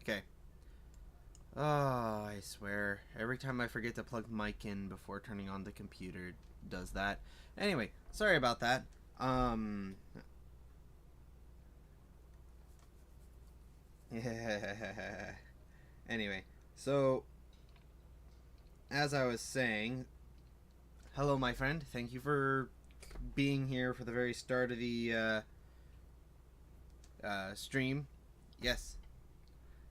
Okay. Oh, I swear. Every time I forget to plug mic in before turning on the computer, it does that. Anyway, sorry about that. Um. Anyway, so as I was saying, hello, my friend. Thank you for being here for the very start of the stream. Yes.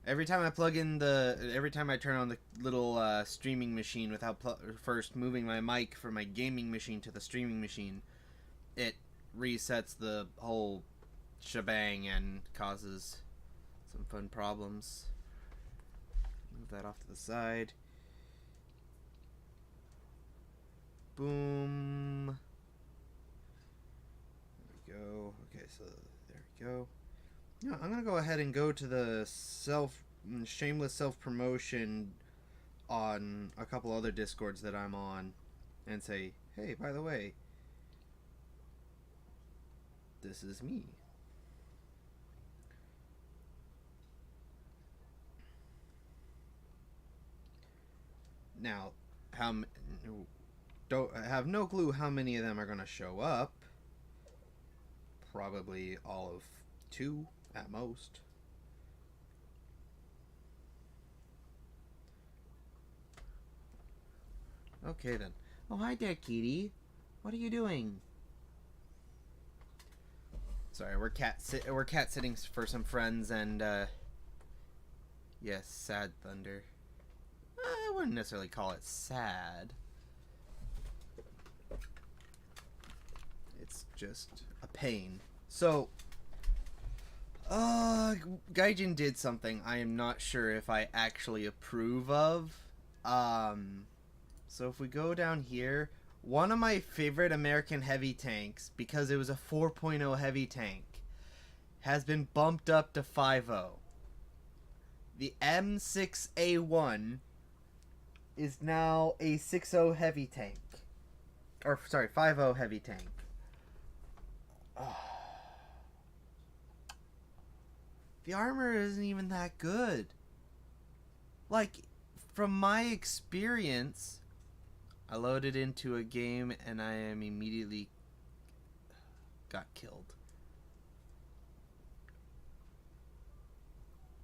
Every time I turn on the little streaming machine without first moving my mic from my gaming machine to the streaming machine, it resets the whole shebang and causes some fun problems. Move that off to the side. Boom. There we go. Okay, so there we go. Yeah, I'm gonna go ahead and go to the shameless self promotion on a couple other discords that I'm on and say, hey, by the way, this is me. Now, don't I have no clue how many of them are gonna show up. Probably all of 2 at most. Okay then. Oh, hi there, Kitty. What are you doing? Sorry, we're cat sitting for some friends, and yes, sad thunder. I wouldn't necessarily call it sad. It's just a pain. So, Gaijin did something I am not sure if I actually approve of. So if we go down here, one of my favorite American heavy tanks, because it was a 4.0 heavy tank, has been bumped up to 5.0. The M6A1 is now a 6.0 heavy tank. Or, sorry, 5.0 heavy tank. Oh. The armor isn't even that good. Like, from my experience, I loaded into a game and I am immediately got killed.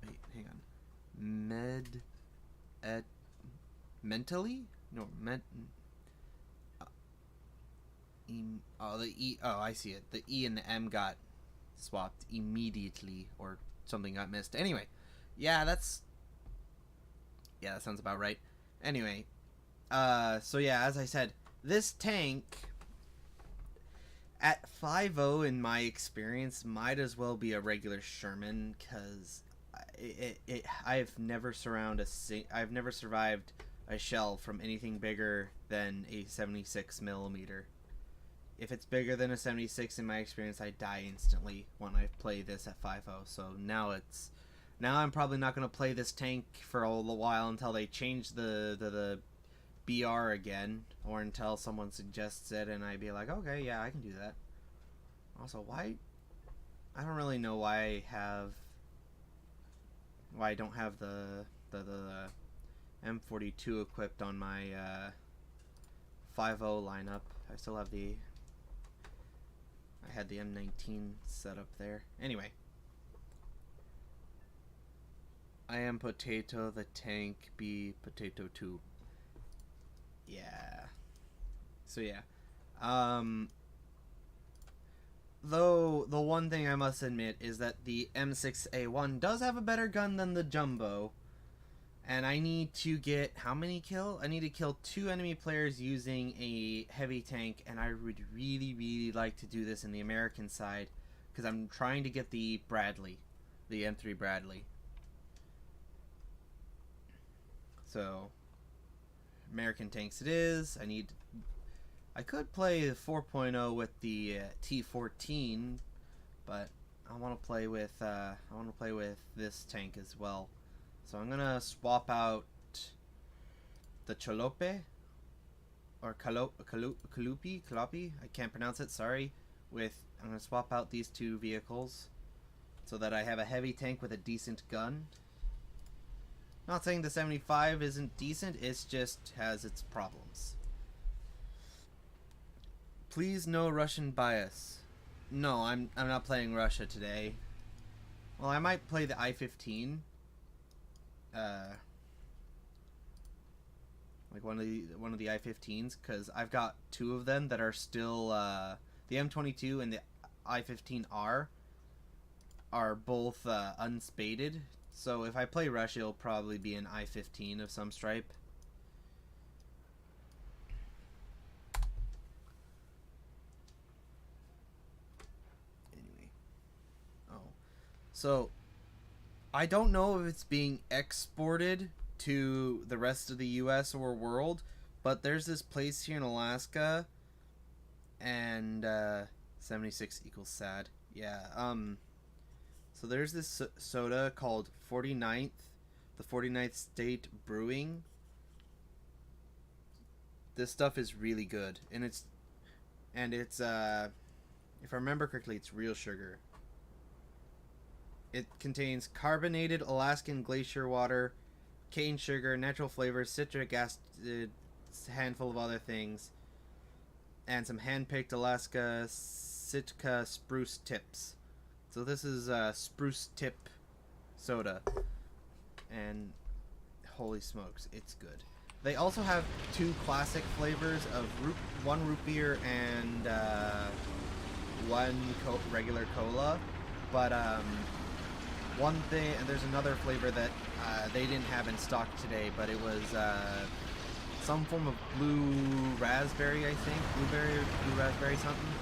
Wait, hang on. Mentally? No, the E. Oh, I see it. The E and the M got swapped immediately, or something got missed. Anyway, yeah, that sounds about right. Anyway, so yeah, as I said, this tank at 5.0 in my experience might as well be a regular Sherman, because I've never I've never survived a shell from anything bigger than a 76 millimeter. If it's bigger than a 76 in my experience, I die instantly when I play this at 5.0. So now I'm probably not going to play this tank for a little while until they change the BR again, or until someone suggests it and I'd be like, okay, yeah, I can do that. Also, why? I don't really know why I don't have the M42 equipped on my 5.0 lineup. I had the M19 set up there. Anyway, I am Potato, the tank be Potato 2. Yeah. So yeah. Though the one thing I must admit is that the M6A1 does have a better gun than the Jumbo. And I need to get how many kill? I need to kill 2 enemy players using a heavy tank, and I would really, really like to do this in the American side, because I'm trying to get the Bradley, the M3 Bradley. So, American tanks it is. I could play 4.0 with the T14, but I want to play with this tank as well. So I'm gonna swap out the Chalope or Kalupi. I can't pronounce it. Sorry. I'm gonna swap out these 2 vehicles so that I have a heavy tank with a decent gun. Not saying the 75 isn't decent, it just has its problems. Please no Russian bias. No, I'm not playing Russia today. Well, I might play the I-15. Like one of the I-15s, because I've got two of them that are still the M22 and the I-15R are both unspaded. So if I play Russia, it'll probably be an I-15 of some stripe. Anyway. Oh. So, I don't know if it's being exported to the rest of the US or world, but there's this place here in Alaska, and 76 equals sad. Yeah, so there's this soda called 49th, the 49th State Brewing. This stuff is really good, and it's if I remember correctly, it's real sugar. It contains carbonated Alaskan glacier water, cane sugar, natural flavors, citric acid, a handful of other things, and some hand-picked Alaska Sitka spruce tips. So this is spruce tip soda, and holy smokes, it's good. They also have two classic flavors of one root beer and one regular cola, but one thing, and there's another flavor that they didn't have in stock today, but it was some form of blue raspberry, I think, blueberry or blue raspberry something.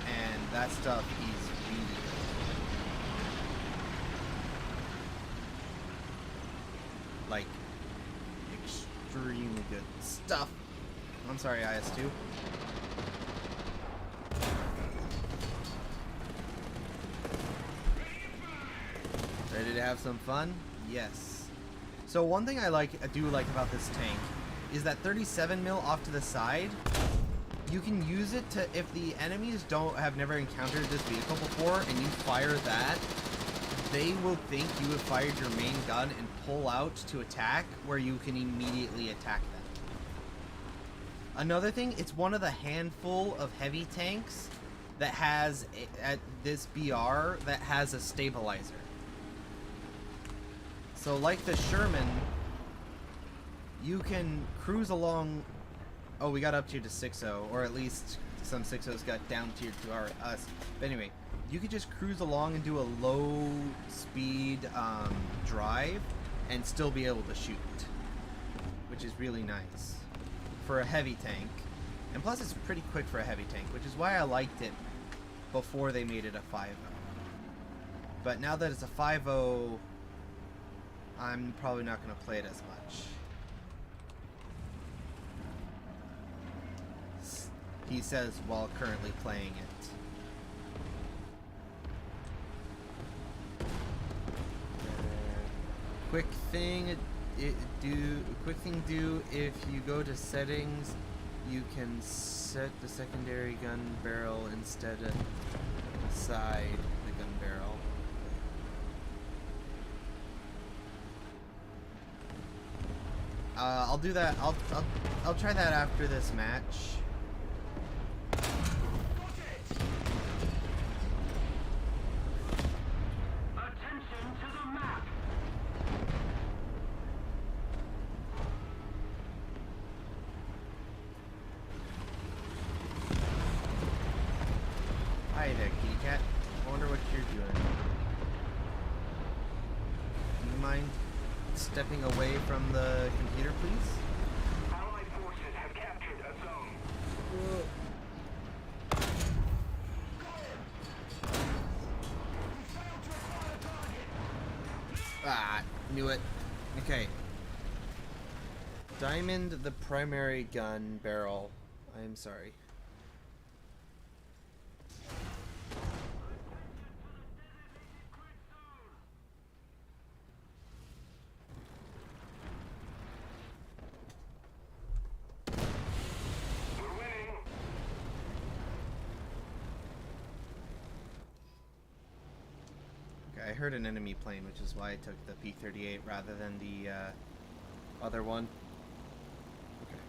And that stuff is really good. Like, extremely good stuff. I'm sorry, IS2. Ready to have some fun? Yes. So one thing I do like about this tank is that 37 mil off to the side. You can use it to, if the enemies have never encountered this vehicle before and you fire that, they will think you have fired your main gun and pull out to attack, where you can immediately attack them. Another thing, it's one of the handful of heavy tanks that has, at this BR, that has a stabilizer. So like the Sherman, you can cruise along. Oh, we got up tier to 6.0, or at least some 6.0s got down tiered to us. But anyway, you could just cruise along and do a low speed drive and still be able to shoot, which is really nice for a heavy tank. And plus it's pretty quick for a heavy tank, which is why I liked it before they made it a 5.0. But now that it's a 5.0, I'm probably not going to play it as much. He says while currently playing it. Quick thing if you go to settings, you can set the secondary gun barrel instead of side the gun barrel. I'll do that. I'll try that after this match. Attention to the map. Hi there, kitty cat. I wonder what you're doing. Do you mind stepping away from the computer, please? Allied forces have captured a zone. Ah, knew it. Okay. Diamond the primary gun barrel. I'm sorry. heard an enemy plane, which is why I took the P-38 rather than the other one. Okay.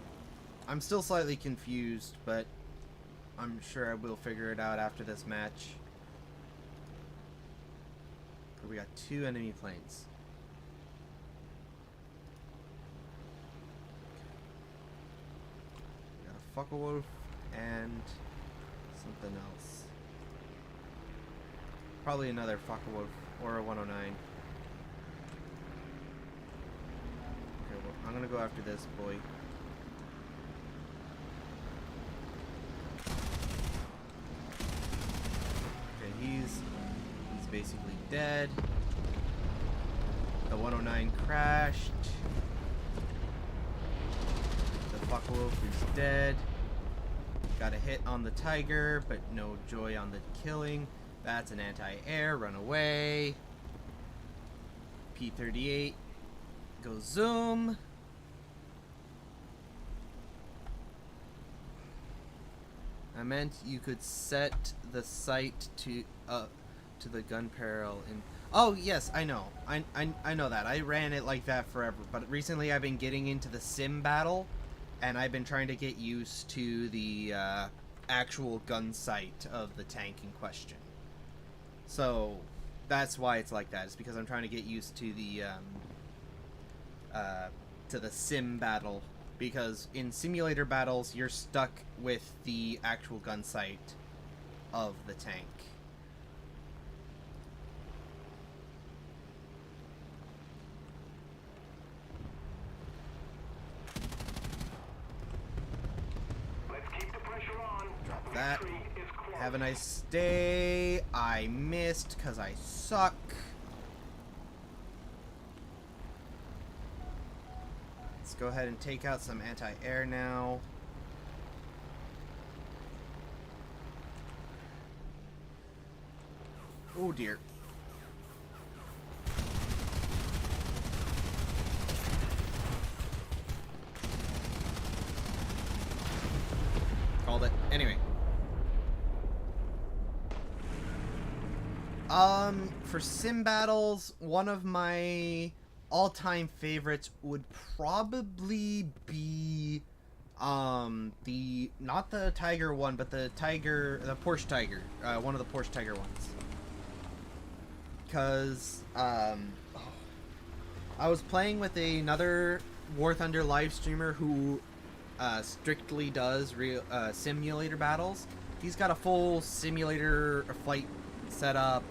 I'm still slightly confused, but I'm sure I will figure it out after this match. We got 2 enemy planes. We got a Focke-Wulf and something else. Probably another Focke-Wulf or a 109. Okay, well, I'm gonna go after this boy. Okay, he's basically dead. The 109 crashed. The Focke-Wulf is dead. Got a hit on the Tiger, but no joy on the killing. That's an anti-air. Run away. P-38. Go zoom. I meant you could set the sight to the gun barrel in. Oh yes, I know. I know that. I ran it like that forever, but recently I've been getting into the sim battle, and I've been trying to get used to the actual gun sight of the tank in question. So that's why it's like that. It's because I'm trying to get used to the sim battle, because in simulator battles you're stuck with the actual gun sight of the tank. Let's keep the pressure on. Drop that. Retreat is close. Have a nice day. I missed because I suck. Let's go ahead and take out some anti-air now. Oh dear. Called it. Anyway. For sim battles, one of my all-time favorites would probably be the not the Tiger one, but the Porsche Tiger, one of the Porsche Tiger ones. Because I was playing with another War Thunder live streamer who strictly does real simulator battles. He's got a full simulator flight setup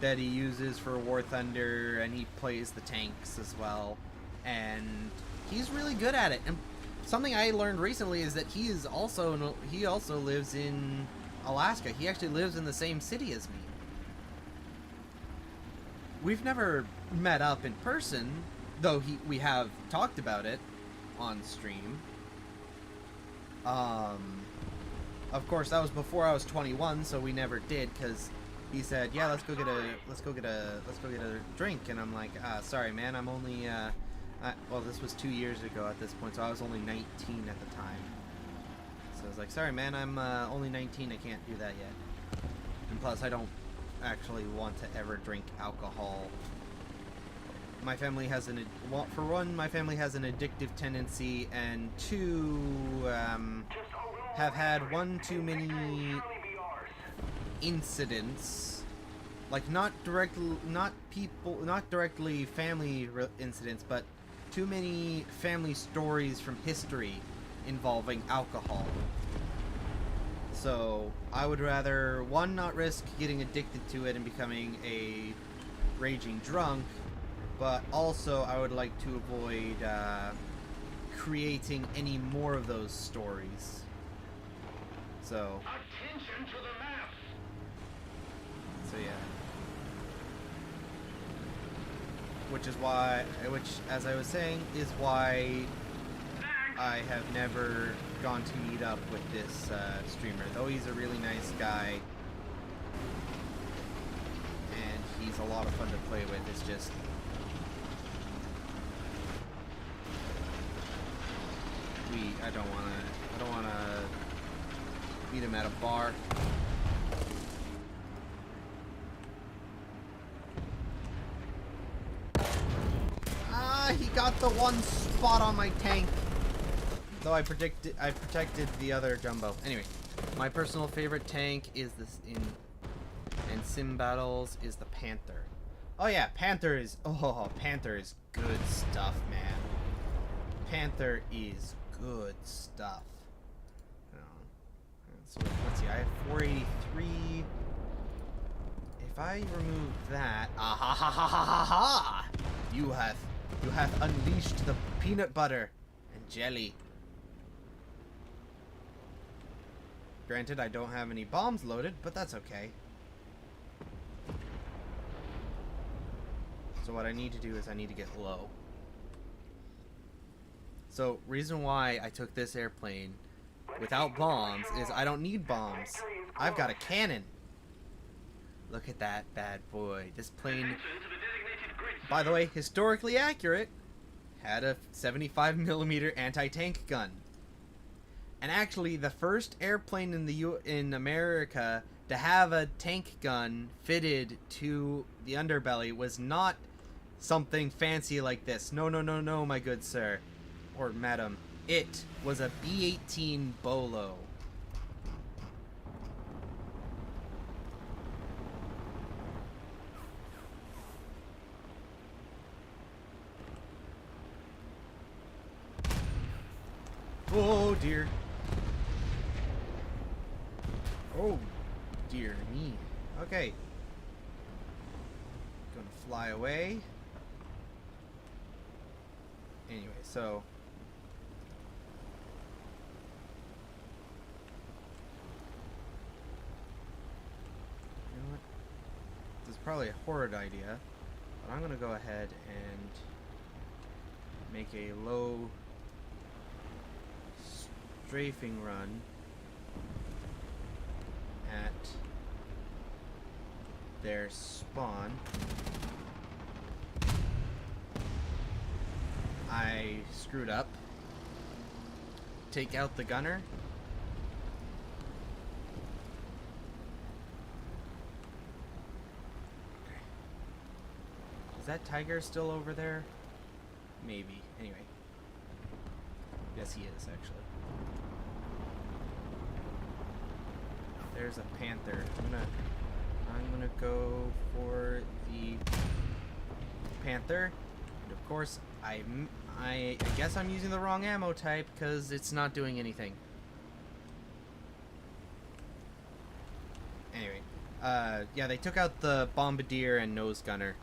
that he uses for War Thunder, and he plays the tanks as well, and he's really good at it. And something I learned recently is that he also lives in Alaska. He actually lives in the same city as me. We've never met up in person, though we have talked about it on stream. Of course, that was before I was 21, so we never did, because he said, "Yeah, let's go get a drink," and I'm like, "Sorry, man, I'm only well, this was 2 years ago at this point, so I was only 19 at the time. So I was like, "Sorry, man, I'm only 19. I can't do that yet. And plus, I don't actually want to ever drink alcohol. My family has for one, my family has an addictive tendency, and two, have had one too many incidents, like not directly family incidents, but too many family stories from history involving alcohol. So I would rather, one, not risk getting addicted to it and becoming a raging drunk, but also I would like to avoid creating any more of those stories. So Attention to the map. So yeah. Which, as I was saying, is why I have never gone to meet up with this streamer. Though he's a really nice guy, and he's a lot of fun to play with. It's just I don't wanna meet him at a bar. got the one spot on my tank. Though I protected the other jumbo. Anyway, my personal favorite tank is this in sim battles is the Panther. Oh yeah, Panther is good stuff, man. Panther is good stuff. So let's see, I have 483. If I remove that, ah ha ha ha ha ha ha! You have unleashed the peanut butter and jelly. Granted, I don't have any bombs loaded, but that's okay. So what I need to do is I need to get low. So reason why I took this airplane without bombs is I don't need bombs. I've got a cannon. Look at that bad boy. This plane, by the way, historically accurate, had a 75mm anti-tank gun. And actually, the first airplane in America to have a tank gun fitted to the underbelly was not something fancy like this. No, no, no, no, my good sir. Or madam. It was a B-18 Bolo. Oh dear. Oh dear me. Okay. Gonna fly away. Anyway, so you know what? This is probably a horrid idea, but I'm gonna go ahead and make a low strafing run at their spawn. I screwed up. Take out the gunner. Okay. Is that tiger still over there? Maybe. Anyway. Yes, he is, actually. There's a panther. I'm gonna go for the panther. And of course, I guess I'm using the wrong ammo type because it's not doing anything. Anyway, yeah, they took out the bombardier and nose gunner.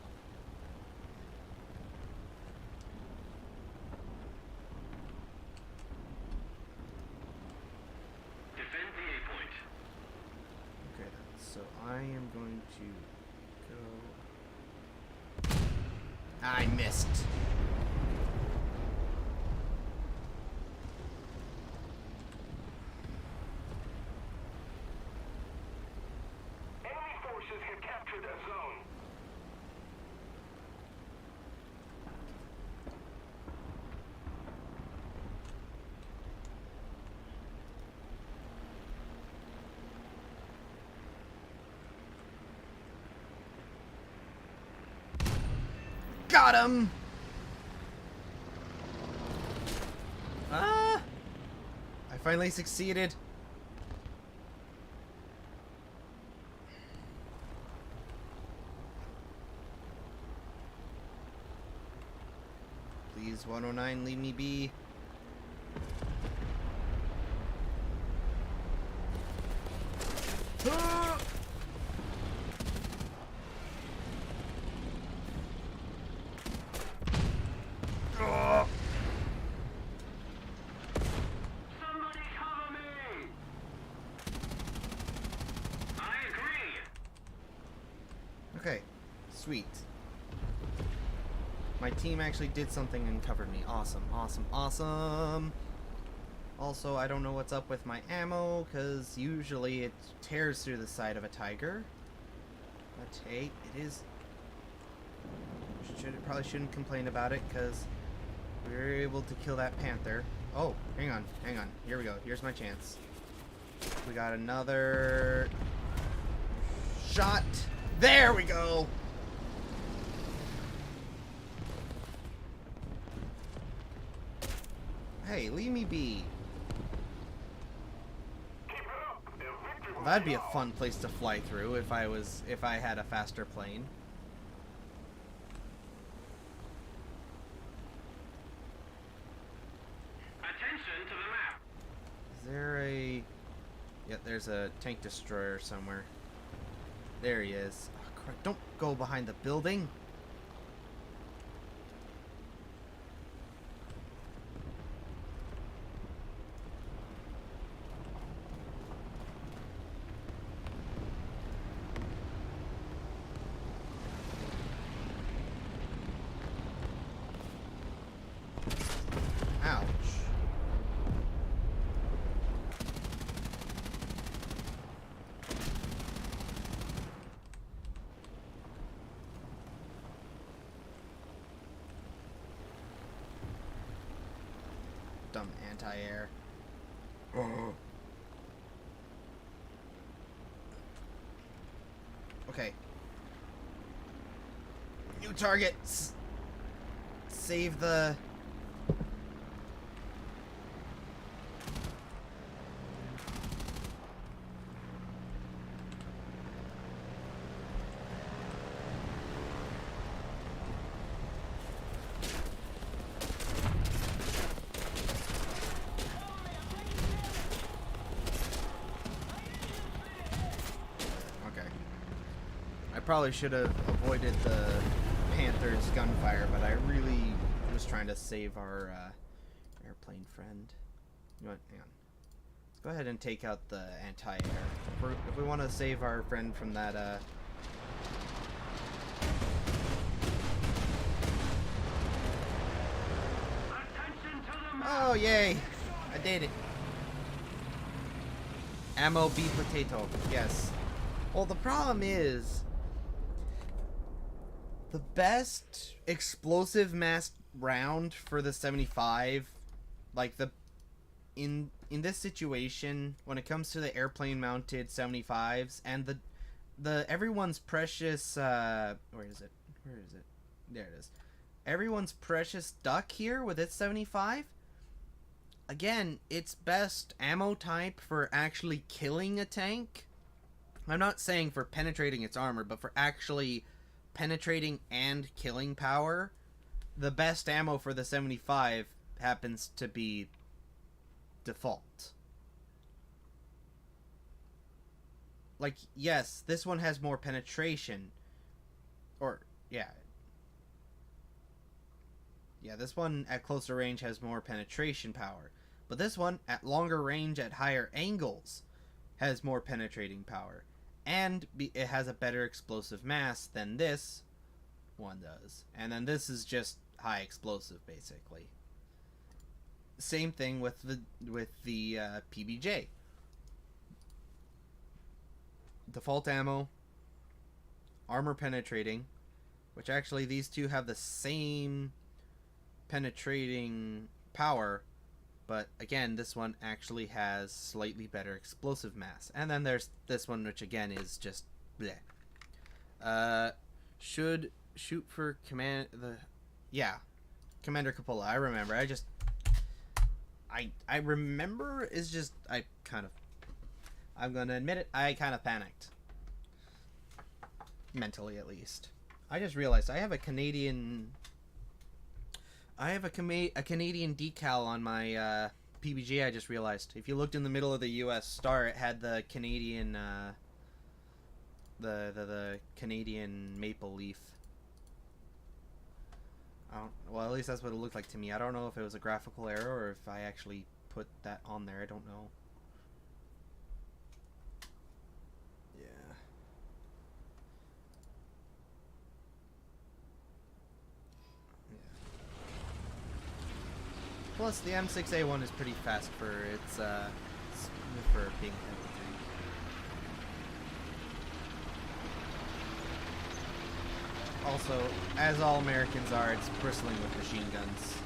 Defend the A point. Okay, so I am going to go. I missed. Enemy forces have captured a zone. Got him! Ah! I finally succeeded. Please, 109, leave me be. Ah! Ah! Somebody cover me! I agree. Okay, sweet. My team actually did something and covered me. Awesome, awesome, awesome. Also, I don't know what's up with my ammo, because usually it tears through the side of a tiger. But hey, it is... Probably shouldn't complain about it, because we were able to kill that panther. Oh, hang on, hang on. Here we go. Here's my chance. We got another... shot. There we go! Hey, leave me be. Keep it up, and victory Well, will that'd be be a ours. fun place to fly through if I had a faster plane. Attention to the map. Is there a... Yep, there's a tank destroyer somewhere. There he is. Oh, crap. Don't go behind the building. Ouch. Dumb anti-air. Okay. New targets. Save the... Okay. I probably should have avoided the Panther's gunfire, but I really was trying to save our airplane friend. You know what? Hang on. Let's go ahead and take out the anti-air. If we want to save our friend from that, Attention to the map. Oh, yay! I did it. Ammo beef potato. Yes. Well, the problem is the best explosive mass round for the 75, like in this situation when it comes to the airplane mounted 75s and the everyone's precious where is it? There it is. Everyone's precious duck here with its 75. Again, its best ammo type for actually killing a tank. I'm not saying for penetrating its armor, but for actually penetrating and killing power. The best ammo for the 75 happens to be default. Like, yes, this one has more penetration. Or, yeah. Yeah, this one at closer range has more penetration power. But this one, at longer range, at higher angles, has more penetrating power. And it has a better explosive mass than this one does. And then this is just high explosive, basically. Same thing with the PBJ. Default ammo, armor penetrating, which actually these two have the same penetrating power, but again, this one actually has slightly better explosive mass. And then there's this one, which again is just bleh. Should shoot for Commander Coppola. I remember. I remember is just I'm gonna admit it. I kind of panicked, mentally at least. I just realized I have a Canadian decal on my PBG. I just realized. If you looked in the middle of the U.S. star, it had the Canadian the Canadian maple leaf. Well, at least that's what it looked like to me. I don't know if it was a graphical error or if I actually put that on there. I don't know. Yeah. Plus, the M6A1 is pretty fast for its for being a heavy tank. Also, as all Americans are, it's bristling with machine guns.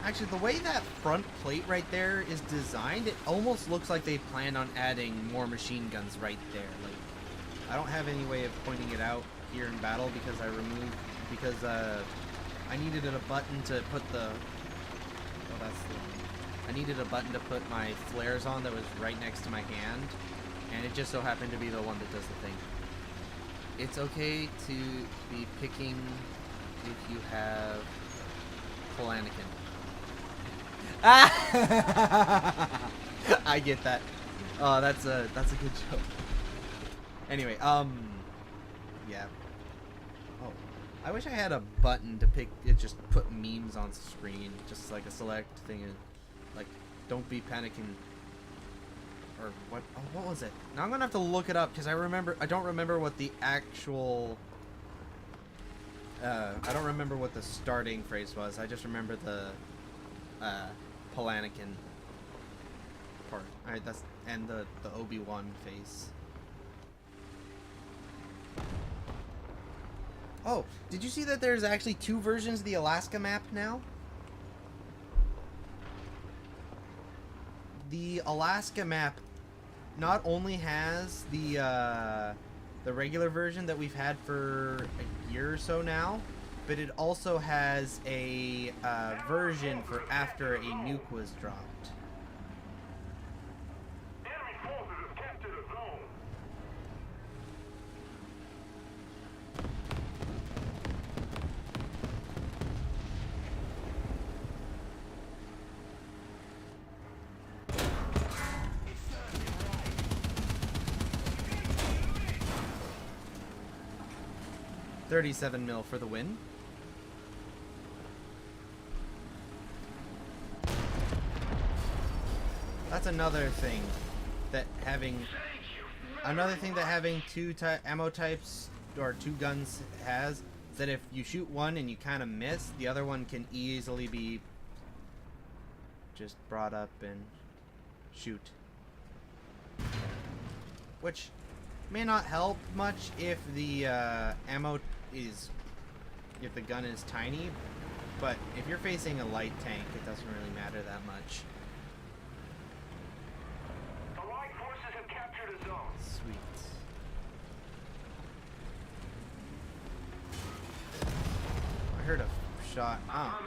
Actually, the way that front plate right there is designed, it almost looks like they plan on adding more machine guns right there. Like, I don't have any way of pointing it out here in battle because I needed a button to put the... Oh, that's the one. I needed a button to put my flares on that was right next to my hand, and it just so happened to be the one that does the thing. It's okay to be picking if you have Polanican. Ah! I get that. Oh, that's a good joke. Anyway, yeah. Oh, I wish I had a button to pick it. Just put memes on screen, just like a select thing, and like, don't be panicking. Or what? Oh, what was it? Now I'm gonna have to look it up because I don't remember what the actual. I don't remember what the starting phrase was. I just remember the Polanican part. All right, that's and the Obi-Wan face. Oh, did you see that there's actually 2 versions of the Alaska map now? The Alaska map not only has the regular version that we've had for a year or so now, but it also has a version for after a nuke was dropped. Enemy forces have captured a zone. $37 mil for the win. That's another thing that having two ammo types or 2 guns has, is that if you shoot one and you kind of miss, the other one can easily be just brought up and shoot, which may not help much if the if the gun is tiny, but if you're facing a light tank, it doesn't really matter that much. Allied forces have captured a zone. Sweet. I heard a shot. Ah,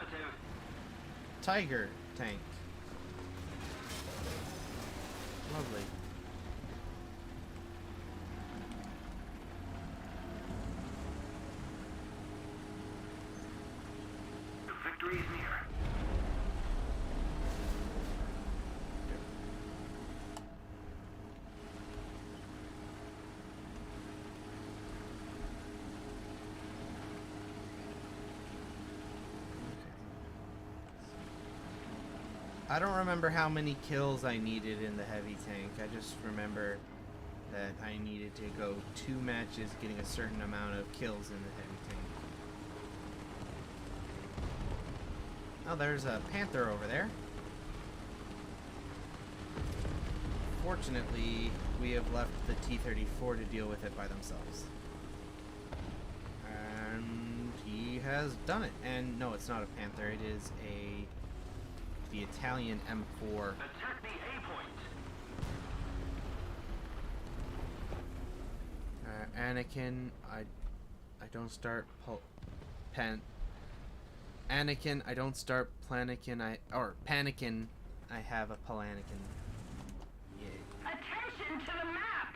Tiger tank. Lovely. The victory is near. I don't remember how many kills I needed in the heavy tank. I just remember that I needed to go 2 matches getting a certain amount of kills in the heavy tank. Oh, there's a Panther over there. Fortunately, we have left the T-34 to deal with it by themselves. And he has done it. And no, it's not a Panther. It is the Italian M4. Attack the A point. Anakin, I don't start Anakin, I don't start Planikin, Panikin, I have a Palanikin. Yay. Attention to the map.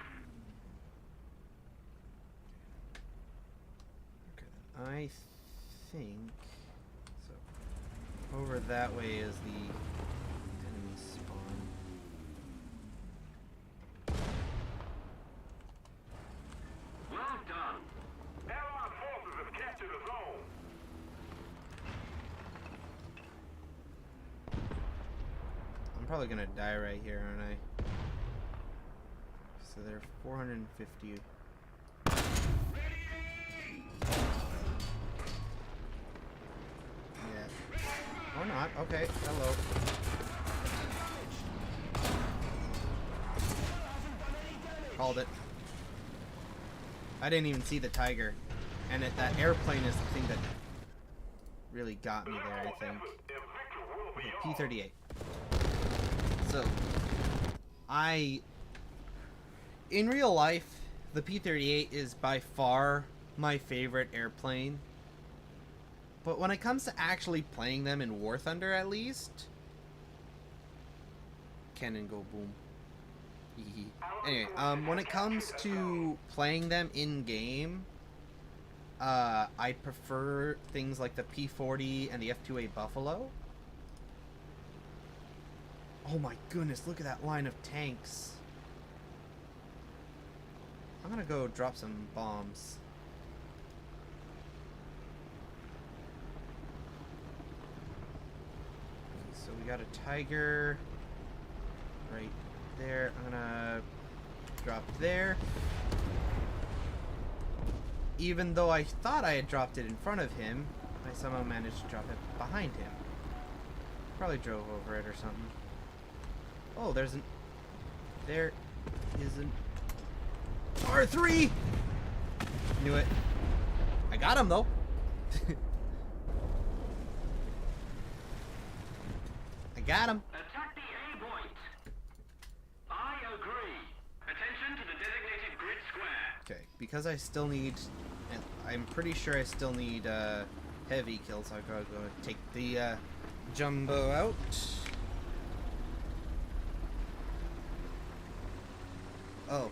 Okay, then I think so. Over that way is the enemy spawn. Well done. Allied forces have captured a zone. I'm probably gonna die right here, aren't I? So they're 450. Yeah. Or not. Okay. Hello. Called it. I didn't even see the Tiger. And that airplane is the thing that really got me there, I think. Okay, P-38. So, in real life, the P-38 is by far my favorite airplane. But when it comes to actually playing them in War Thunder, at least, cannon go boom. Anyway, when it comes to playing them in game, I prefer things like the P40 and the F2A Buffalo. Oh my goodness, look at that line of tanks. I'm gonna go drop some bombs. Okay, so we got a Tiger right there. I'm gonna drop there. Even though I thought I had dropped it in front of him, I somehow managed to drop it behind him. Probably drove over it or something. Oh, there is an R3! Knew it. I got him though. I got him. Attack the A point. I agree. Attention to the designated grid square. Okay, because I still need, and I'm pretty sure I still need heavy kills. So I gotta go take the jumbo out. Oh,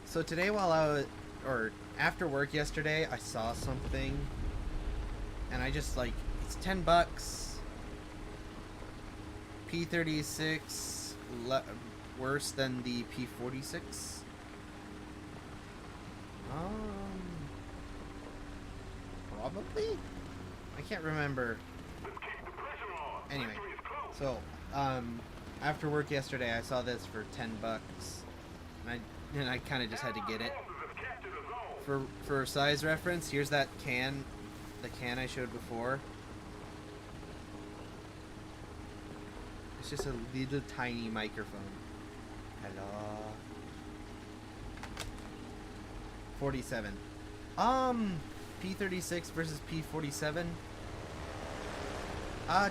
so today while I was, or after work yesterday, I saw something, and I just like, it's $10. P36 worse than the P46. Probably? I can't remember. Anyway, so, after work yesterday, I saw this for $10, and I kind of just had to get it. For size reference, here's that can, the can I showed before. It's just a little tiny microphone. Hello. 47. P36 versus P47.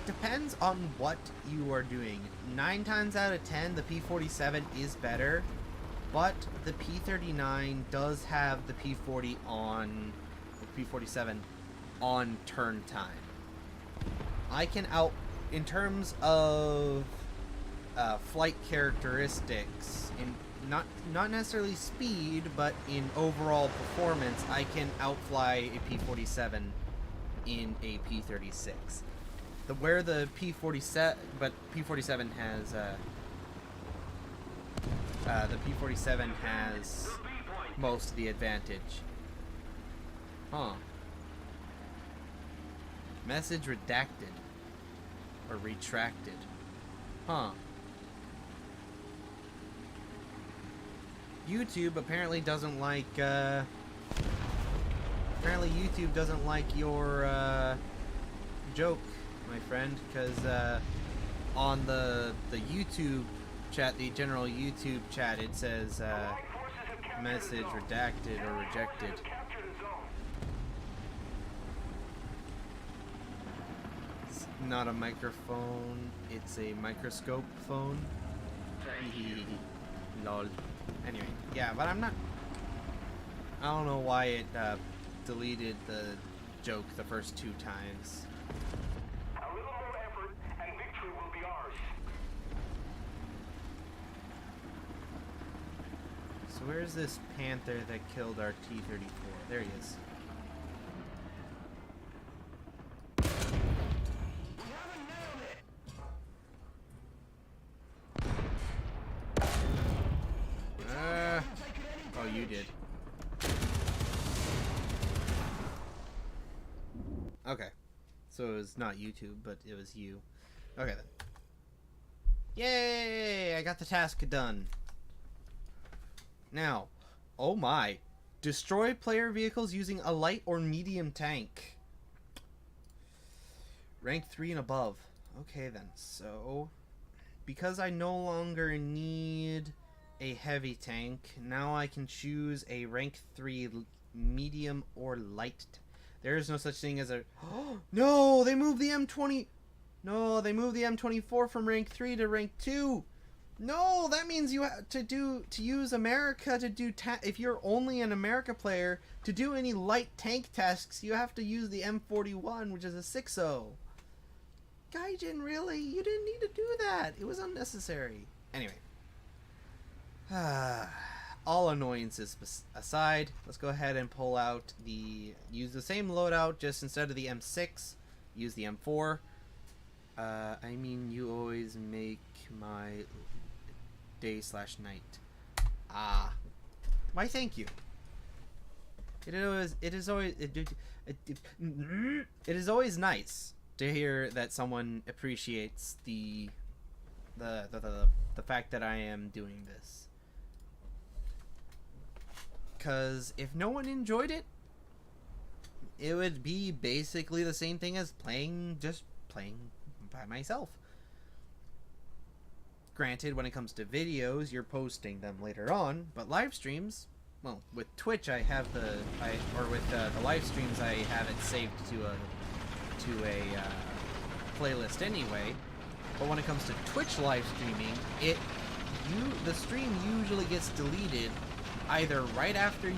Depends on what you are doing. 9 times out of 10, the P47 is better, but the P39 does have the P40 on, the P47 on turn time. I can in terms of flight characteristics, in not necessarily speed, but in overall performance, I can outfly a P47 in a P36. Where the P47, but P47 has the P47 has most of the advantage. Huh. Message redacted or retracted. Huh. YouTube apparently doesn't like YouTube doesn't like your joke, my friend, because on the YouTube chat, the general YouTube chat, it says message redacted or rejected. It's not a microphone, it's a microscope phone. Lol. Anyway, yeah, but I don't know why it deleted the joke the first 2 times. A little more effort and victory will be ours. So where's this Panther that killed our T-34? There he is. Oh, you did. Okay. So it was not YouTube, but it was you. Okay then. Yay! I got the task done. Now, oh my. Destroy player vehicles using a light or medium tank. Rank 3 and above. Okay then. So, because I no longer need a heavy tank, now I can choose a rank 3 medium or light. There is no such thing as a... No, they moved the M20... No, they moved the M24 from rank 3 to rank 2. No, that means you have to use America to do... If you're only an America player, to do any light tank tasks, you have to use the M41, which is a 6.0. Gaijin, really? You didn't need to do that. It was unnecessary. Anyway. All annoyances aside, let's go ahead and pull out use the same loadout, just instead of the M6, use the M4. I mean, you always make my day/night. Why thank you. It is always nice to hear that someone appreciates the fact that I am doing this. Because if no one enjoyed it, it would be basically the same thing as playing by myself. Granted, when it comes to videos, you're posting them later on, but live streams, well, with Twitch, with the live streams, I have it saved to a playlist anyway. But when it comes to Twitch live streaming, the stream usually gets deleted either right after you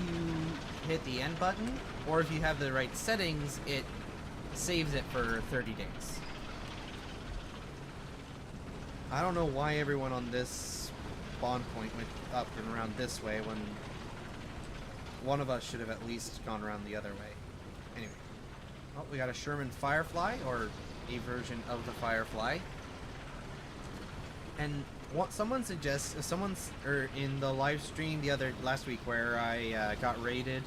hit the end button, or if you have the right settings, it saves it for 30 days. I don't know why everyone on this spawn point went up and around this way when one of us should have at least gone around the other way. Anyway. Oh, we got a Sherman Firefly, or a version of the Firefly. And what someone suggests, in the live stream last week where I got raided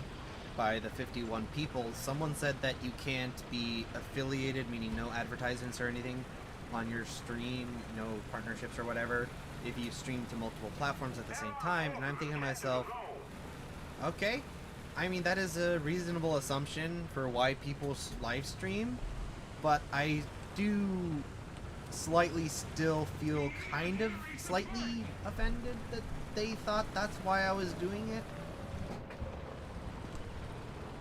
by the 51 people, someone said that you can't be affiliated, meaning no advertisements or anything on your stream, no partnerships or whatever, if you stream to multiple platforms at the same time. And I'm thinking to myself, okay, I mean, that is a reasonable assumption for why people live stream, but I do still feel kind of slightly offended that they thought that's why I was doing it.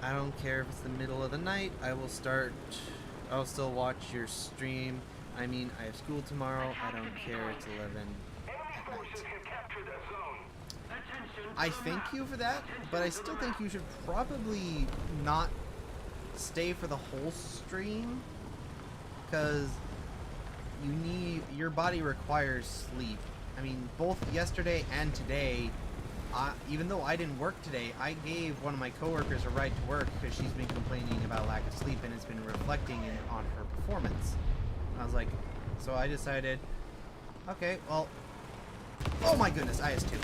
I don't care if it's the middle of the night. I'll still watch your stream. I mean, I have school tomorrow. I don't care. It's 11 at night. I thank you for that, but I still think you should probably not stay for the whole stream, because your body requires sleep. I mean, both yesterday and today, even though I didn't work today, I gave one of my coworkers a ride to work because she's been complaining about lack of sleep, and it's been reflecting on her performance. I was like, so I decided, okay, well, oh my goodness, IS-2.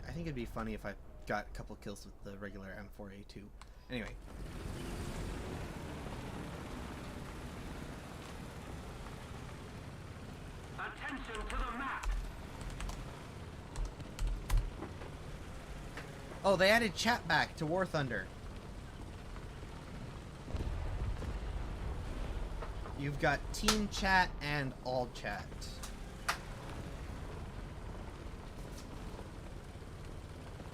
I think it'd be funny if I got a couple kills with the regular M4A2. Anyway. Attention to the map. Oh, they added chat back to War Thunder. You've got team chat and all chat.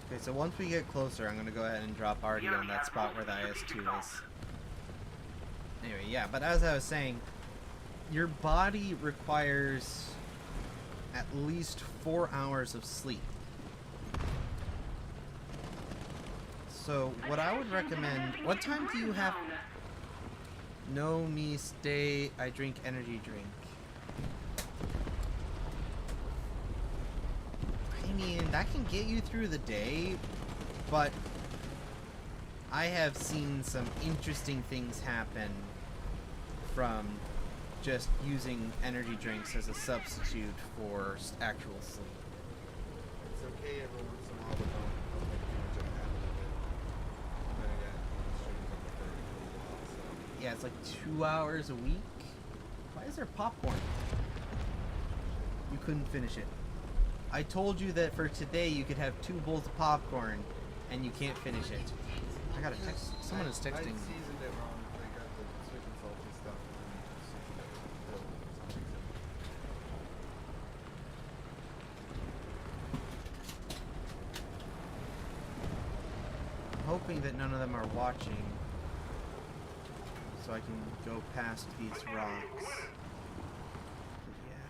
Okay, so once we get closer, I'm going to go ahead and drop Artie on that spot where the IS-2 is. Anyway, yeah, but as I was saying, your body requires at least 4 hours of sleep. So, what I would recommend... What time do you have... No, me, stay, I drink energy drink. I mean, that can get you through the day, but I have seen some interesting things happen from just using energy drinks as a substitute for actual sleep. It's okay every once in a while, but don't make too much of a habit of it. Then again, streams up for a while, so. Yeah, it's like 2 hours a week. Why is there popcorn? You couldn't finish it. I told you that for today you could have 2 bowls of popcorn, and you can't finish it. I got a text. Someone is I texting me. seasoned it wrong. They got the sweet and salty stuff, and then you seasoned it with dill for some reason. I'm hoping that none of them are watching, so I can go past these rocks. Yeah.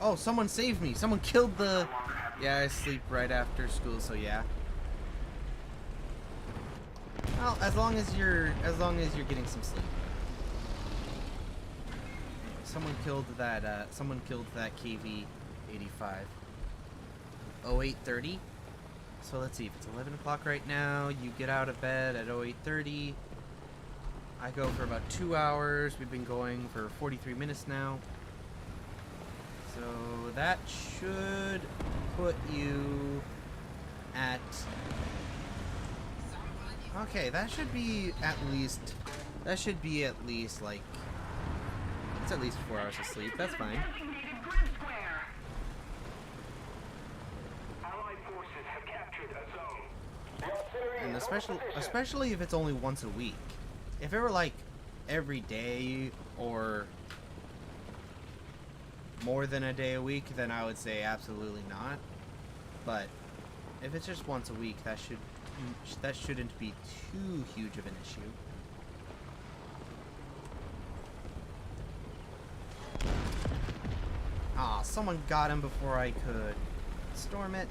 Oh, someone saved me. Someone killed the... Yeah, I sleep right after school, so yeah. Well, as long as you're getting some sleep. Someone killed that KV 85. 0830. So let's see, if it's 11 o'clock right now, you get out of bed at 0830. I go for about 2 hours. We've been going for 43 minutes now. So that should put you at... Okay, that should be at least like... It's at least 4 hours of sleep. That's fine. And especially if it's only once a week. If it were like every day or more than a day a week, then I would say absolutely not. But if it's just once a week, that shouldn't be too huge of an issue. Ah, someone got him before I could storm it.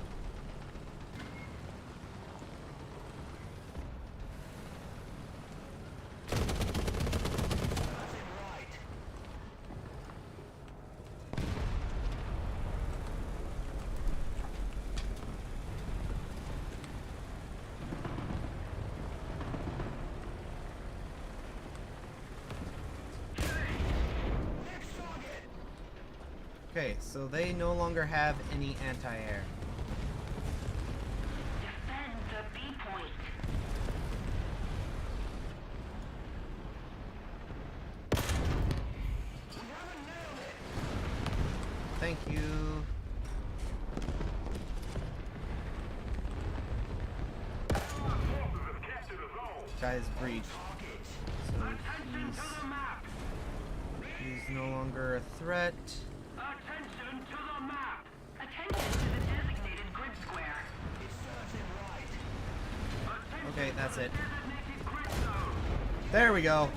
Okay, so they no longer have any anti-air. Defend the B point. Thank you. Guy's breached. So he's no longer a threat. Attention to the map. Attention to the designated grid square. Okay, that's it. There we go.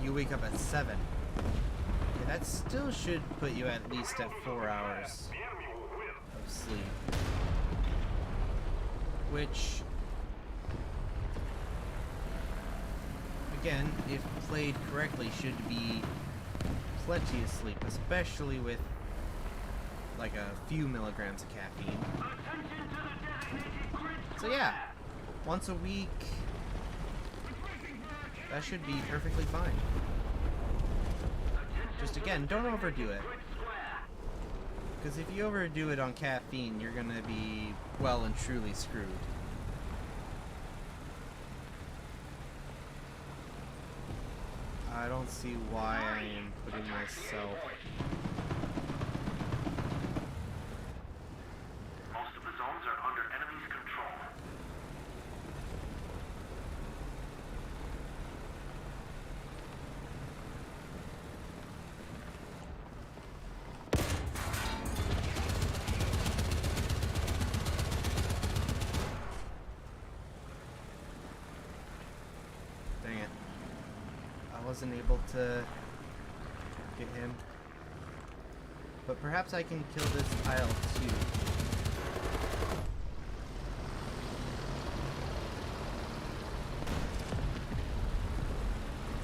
You wake up at 7. Okay, that still should put you at least at 4 hours of sleep. Which, again, if played correctly, should be plenty of sleep, especially with like a few milligrams of caffeine. So yeah, once a week, that should be perfectly fine. Just again, don't overdo it. Because if you overdo it on caffeine, you're gonna be well and truly screwed. I don't see why I am putting myself... Most of the zones are under enemy's control. Dang it. I wasn't able to get him. But perhaps I can kill this pile too.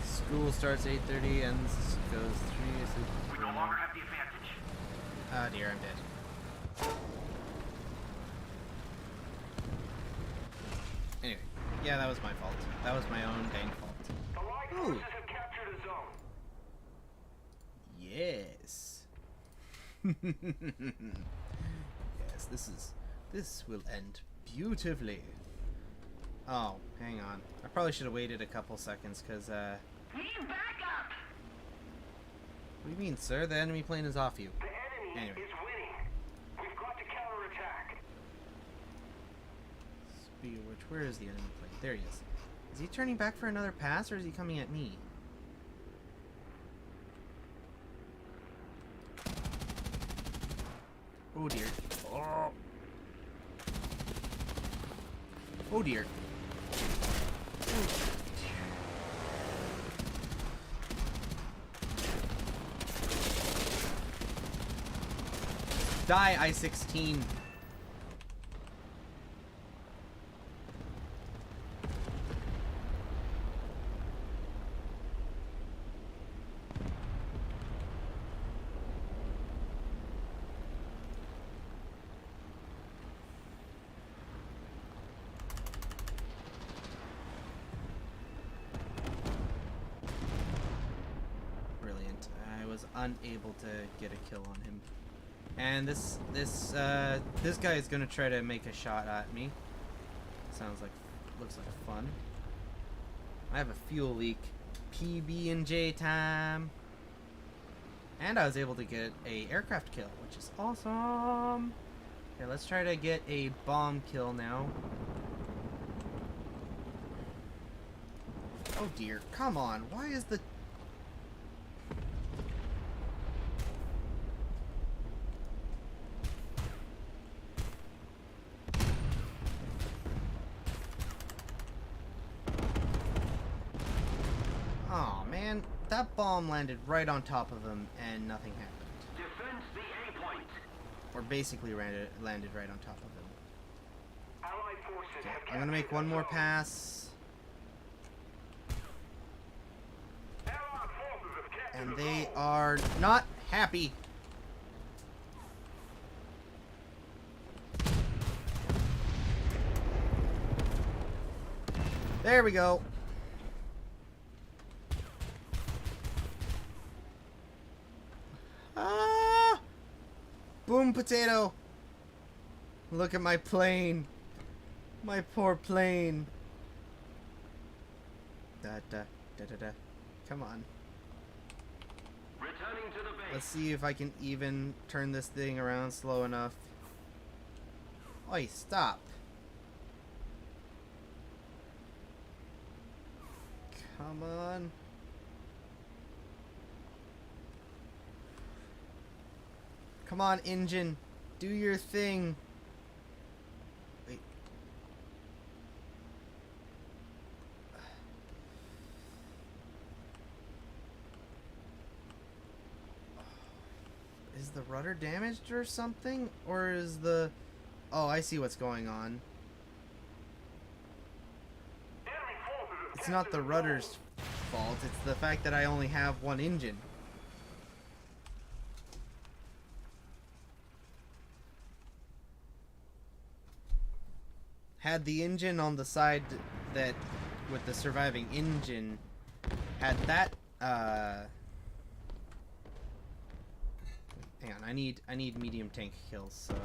School starts 8:30 and goes 3. We no longer have the advantage. Ah dear, I'm dead. Anyway, yeah, that was my fault. That was my own dang fault. The Ooh. forces have captured a zone. Yes. Yes, this will end beautifully. Oh, hang on. I probably should have waited a couple seconds, because, Need backup. what do you mean, sir? The enemy plane is off you. The enemy Anyway. is winning. We've got to counterattack. Speaking of which, where is the enemy plane? There he is. Is he turning back for another pass, or is he coming at me? Oh dear. Oh. Oh dear. Die, I-16. Brilliant. I was unable to get a kill on him. And this guy is gonna try to make a shot at me. Looks like fun. I have a fuel leak. PB&J time. And I was able to get a aircraft kill, which is awesome. Okay, let's try to get a bomb kill now. Oh dear, come on. Why is the... Oh man, that bomb landed right on top of him and nothing happened. Defend the A point. Or basically landed right on top of him. Allied forces Okay, have I'm gonna make captured one the more zone. pass. Allied forces have captured And the they zone. are not happy. There we go. Ah! Boom potato. Look at my plane. My poor plane. Da da da da da. Come on. Returning to the base. Let's see if I can even turn this thing around slow enough. Oi, stop. Come on. Come on, engine. Do your thing. Wait. Is the rudder damaged or something? Or is the... Oh, I see what's going on. Enemy forces have It's not the captured rudder's fault. It's the fact that I only have one engine. Had the engine on the side that with the surviving engine, had that hang on, I need medium tank kills, so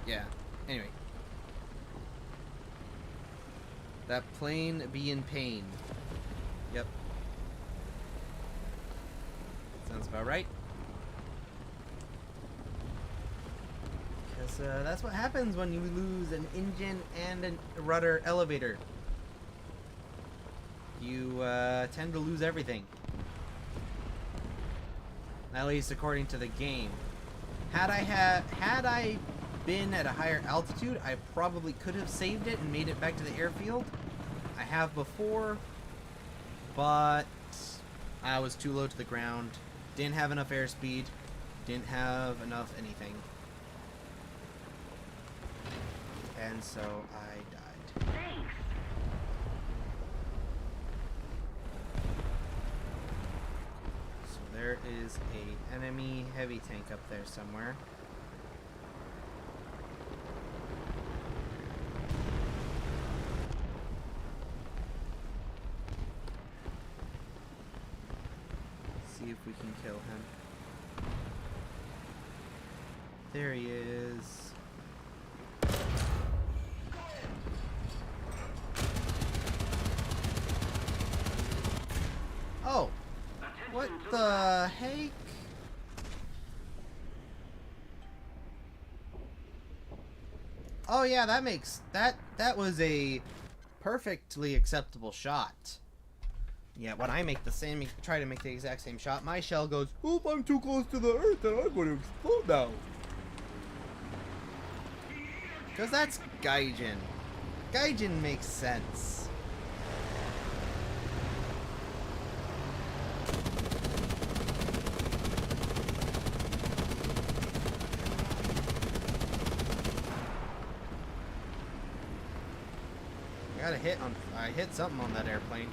yeah. Anyway. That plane be in pain. Yep. Sounds about right. Because that's what happens when you lose an engine and a rudder elevator. You tend to lose everything. At least according to the game. Had I been at a higher altitude, I probably could have saved it and made it back to the airfield. I have before, but I was too low to the ground. Didn't have enough airspeed. Didn't have enough anything. And so I died. Thanks. So there is a enemy heavy tank up there somewhere. See if we can kill him. There he is. Oh, what the heck? Oh yeah, that was a perfectly acceptable shot. Yeah, when I make the same, try to make the exact same shot, my shell goes, "Oop, I'm too close to the earth and I'm going to explode now." Because that's Gaijin. Gaijin makes sense. got a hit on. I hit something on that airplane.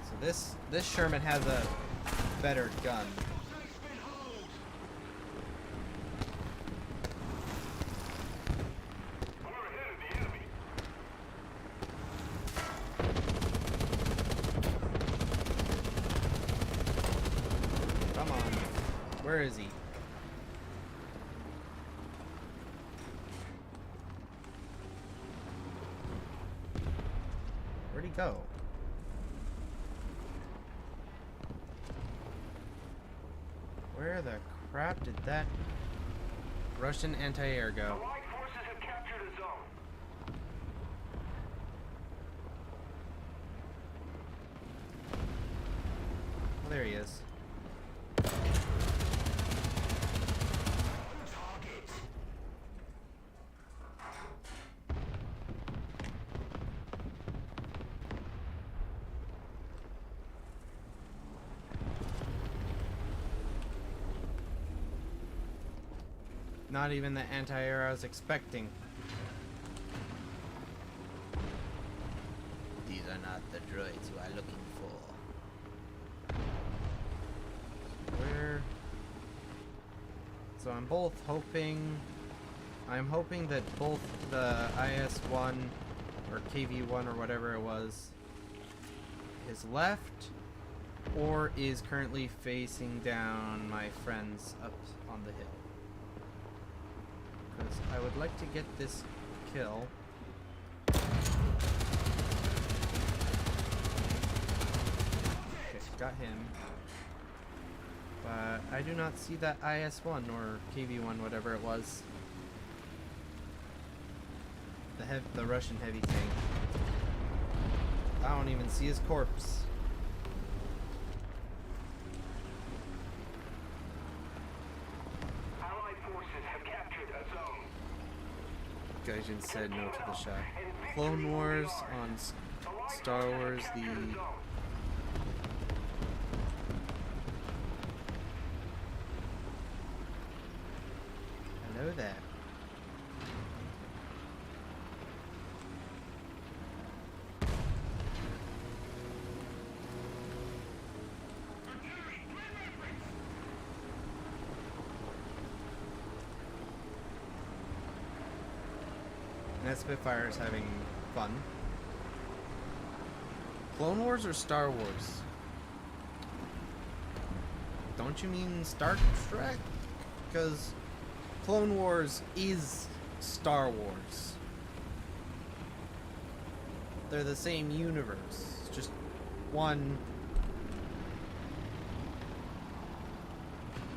So this Sherman has a better gun. Come on. Where is he? Where'd he go? Where the crap did that Russian anti-air go? Allied forces have captured a zone. Oh, there he is. Not even the anti-air I was expecting. These are not the droids you are looking for. Where? So I'm hoping that both the IS-1 or KV-1 or whatever it was is left or is currently facing down my friends up on the hill. Because I would like to get this kill. Okay, got him. But I do not see that IS-1 or KV-1, whatever it was. The Russian heavy tank. I don't even see his corpse. Gaijin said no to the shot. Clone Wars on Star Wars, the... Hello there. That Spitfire is having fun. Clone Wars or Star Wars? Don't you mean Star Trek? Because Clone Wars is Star Wars. They're the same universe. Just one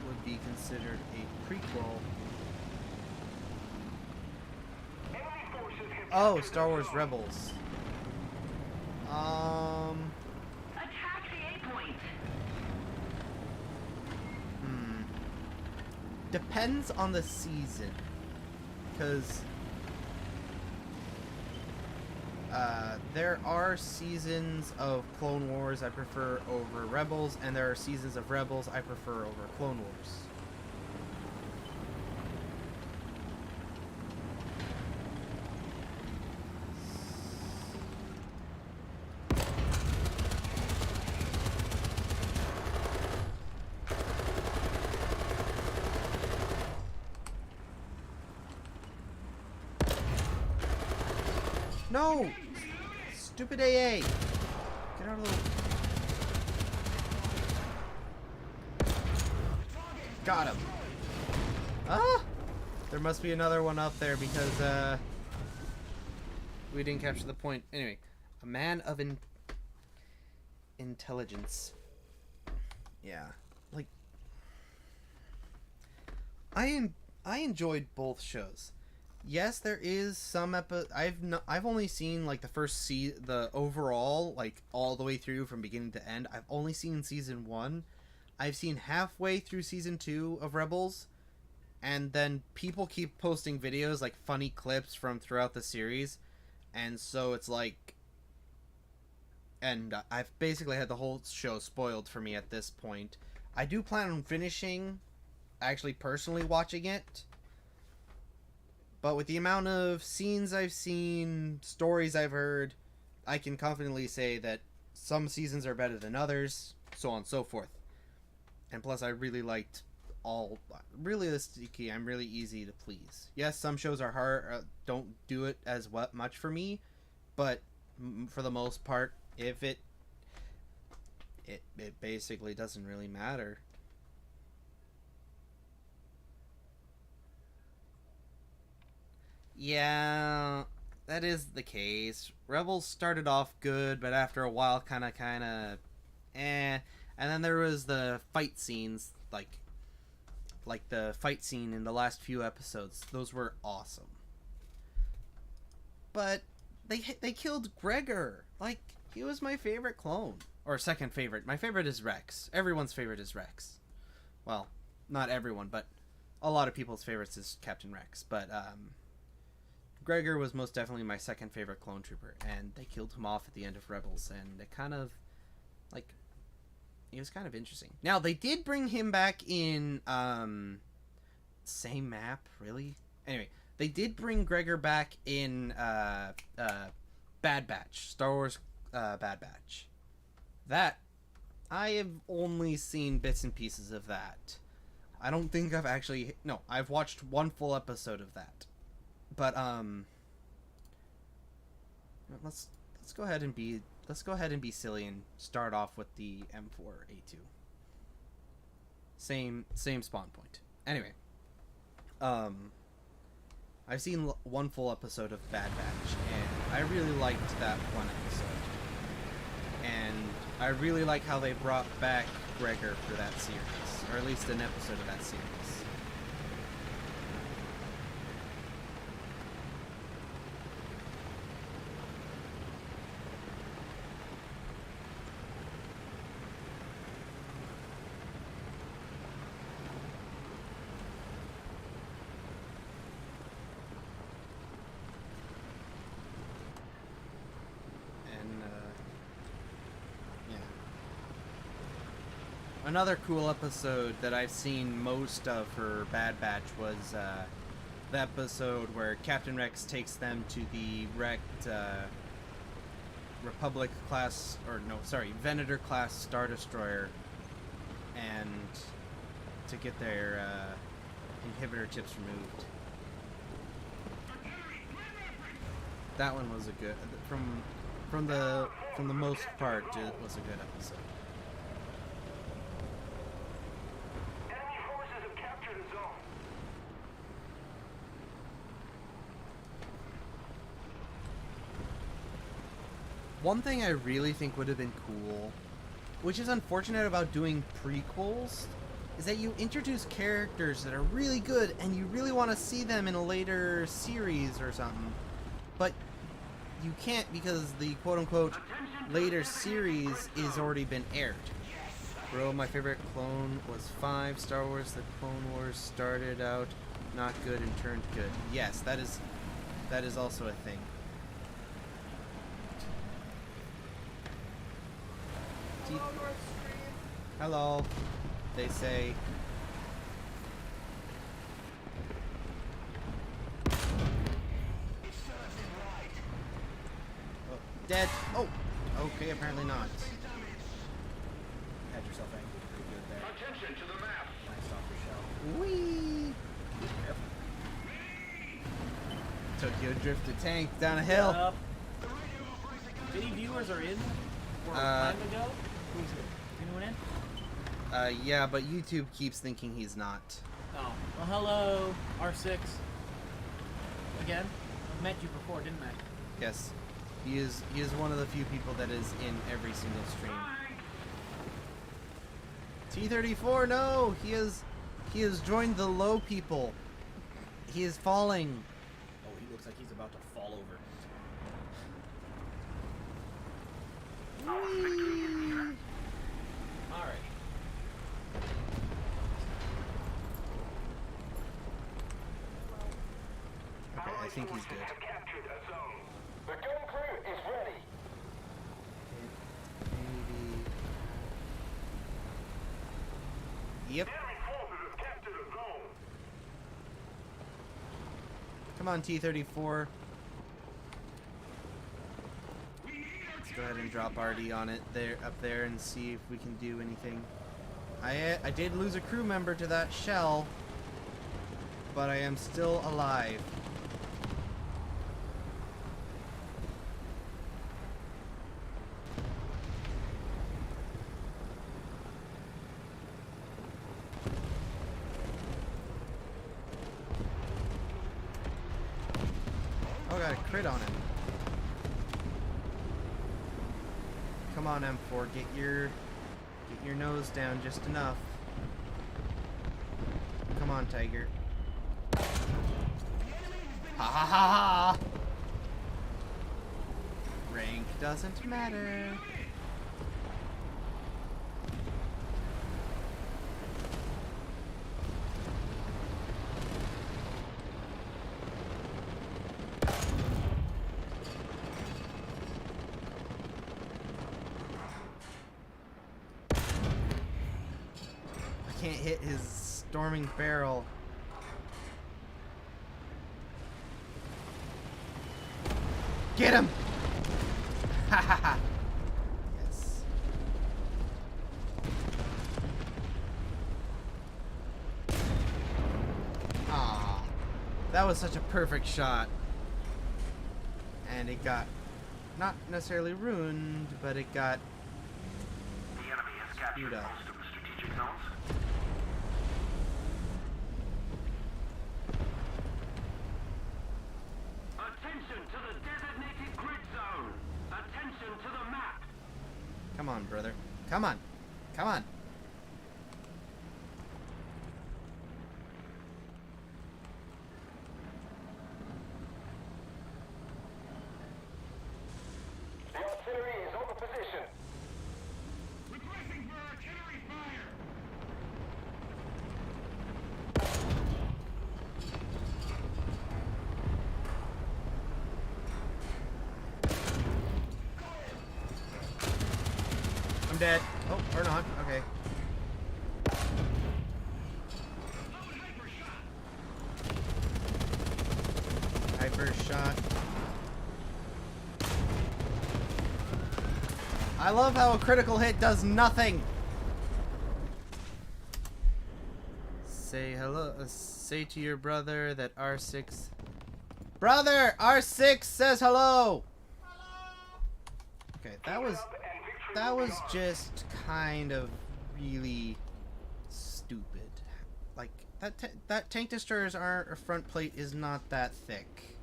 would be considered a prequel. Oh, Star Wars Rebels. Attack the A point. Depends on the season. Because there are seasons of Clone Wars I prefer over Rebels, and there are seasons of Rebels I prefer over Clone Wars. No! Stupid AA! Get out of the... Got him! Ah! There must be another one up there because, we didn't capture the point. Anyway, a man of intelligence. Yeah. Like... I enjoyed both shows. Yes, there is some I've only seen like the overall, like all the way through from beginning to end. I've only seen season 1. I've seen halfway through season 2 of Rebels, and then people keep posting videos like funny clips from throughout the series, and so it's like and I've basically had the whole show spoiled for me at this point. I do plan on finishing, actually personally watching it, but with the amount of scenes I've seen, stories I've heard, I can confidently say that some seasons are better than others, so on and so forth. And plus, I really liked all. Realistically, I'm really easy to please. Yes, some shows are hard, don't do it as much for me, but for the most part, if it basically doesn't really matter. Yeah, that is the case. Rebels started off good, but after a while, kind of, eh. And then there was the fight scenes, like the fight scene in the last few episodes. Those were awesome. But they killed Gregor. Like, he was my favorite clone, or second favorite. My favorite is Rex. Everyone's favorite is Rex. Well, not everyone, but a lot of people's favorites is Captain Rex. But Gregor was most definitely my second favorite clone trooper, and they killed him off at the end of Rebels, and it kind of, like, it was kind of interesting. Now, they did bring him back in, same map, really? Anyway, they did bring Gregor back in, Bad Batch, Star Wars, Bad Batch. That, I have only seen bits and pieces of that. I don't think I've actually, no, I've watched one full episode of that. But let's go ahead and be silly and start off with the M4A2. Same spawn point. Anyway, I've seen one full episode of Bad Batch, and I really liked that one episode. And I really like how they brought back Gregor for that series, or at least an episode of that series. Another cool episode that I've seen most of for Bad Batch was the episode where Captain Rex takes them to the wrecked Republic class, or no, sorry, Venator class Star Destroyer, and to get their inhibitor chips removed. That one was a good, from the most part, it was a good episode. One thing I really think would have been cool, which is unfortunate about doing prequels, is that you introduce characters that are really good and you really want to see them in a later series or something, but you can't because the quote-unquote later series is already been aired. Bro, my favorite clone was 5. Star Wars The Clone Wars started out not good and turned good. Yes, that is also a thing. Hello, they say. Oh, dead. Oh, okay, apparently not. Had yourself angry pretty good there. Attention to the map. Nice off your shell. Whee! Tokyo drifted tank down a hill. Any viewers are in? Or time to go? Who's it? Anyone in? Yeah, but YouTube keeps thinking he's not. Oh. Well, hello, R6. Again? I've met you before, didn't I? Yes. He is one of the few people that is in every single stream. T-34, no! He has joined the low people. He is falling. Oh, he looks like he's about to fall over. Whee! Alright. Okay, I think he's good. Captured a zone. The gun crew is ready. Yep. Enemy forces have captured a zone. Come on, T-34. Let's go ahead and drop RD on it there, up there, and see if we can do anything. I did lose a crew member to that shell, but I am still alive. Oh, got a crit on him. Come on, M4, get your nose down just enough. Come on, Tiger. Ha ha ha ha! Rank doesn't matter. I can't hit his storming barrel. Get him! Ha ha ha! Yes. Ah, that was such a perfect shot. And it got not necessarily ruined, but it got The enemy has captured Screwed up. most of the strategic zones. Attention to the designated grid zone. Attention to the map. Come on, brother. Come on. Come on. The artillery is over position. Requesting for artillery fire! I'm dead. Oh, or not. Okay. Hyper shot. I love how a critical hit does nothing. Say hello. Say to your brother that R6. Brother, R6 says hello. Okay, that was just kind of really stupid. Like that tank destroyer's front plate is not that thick.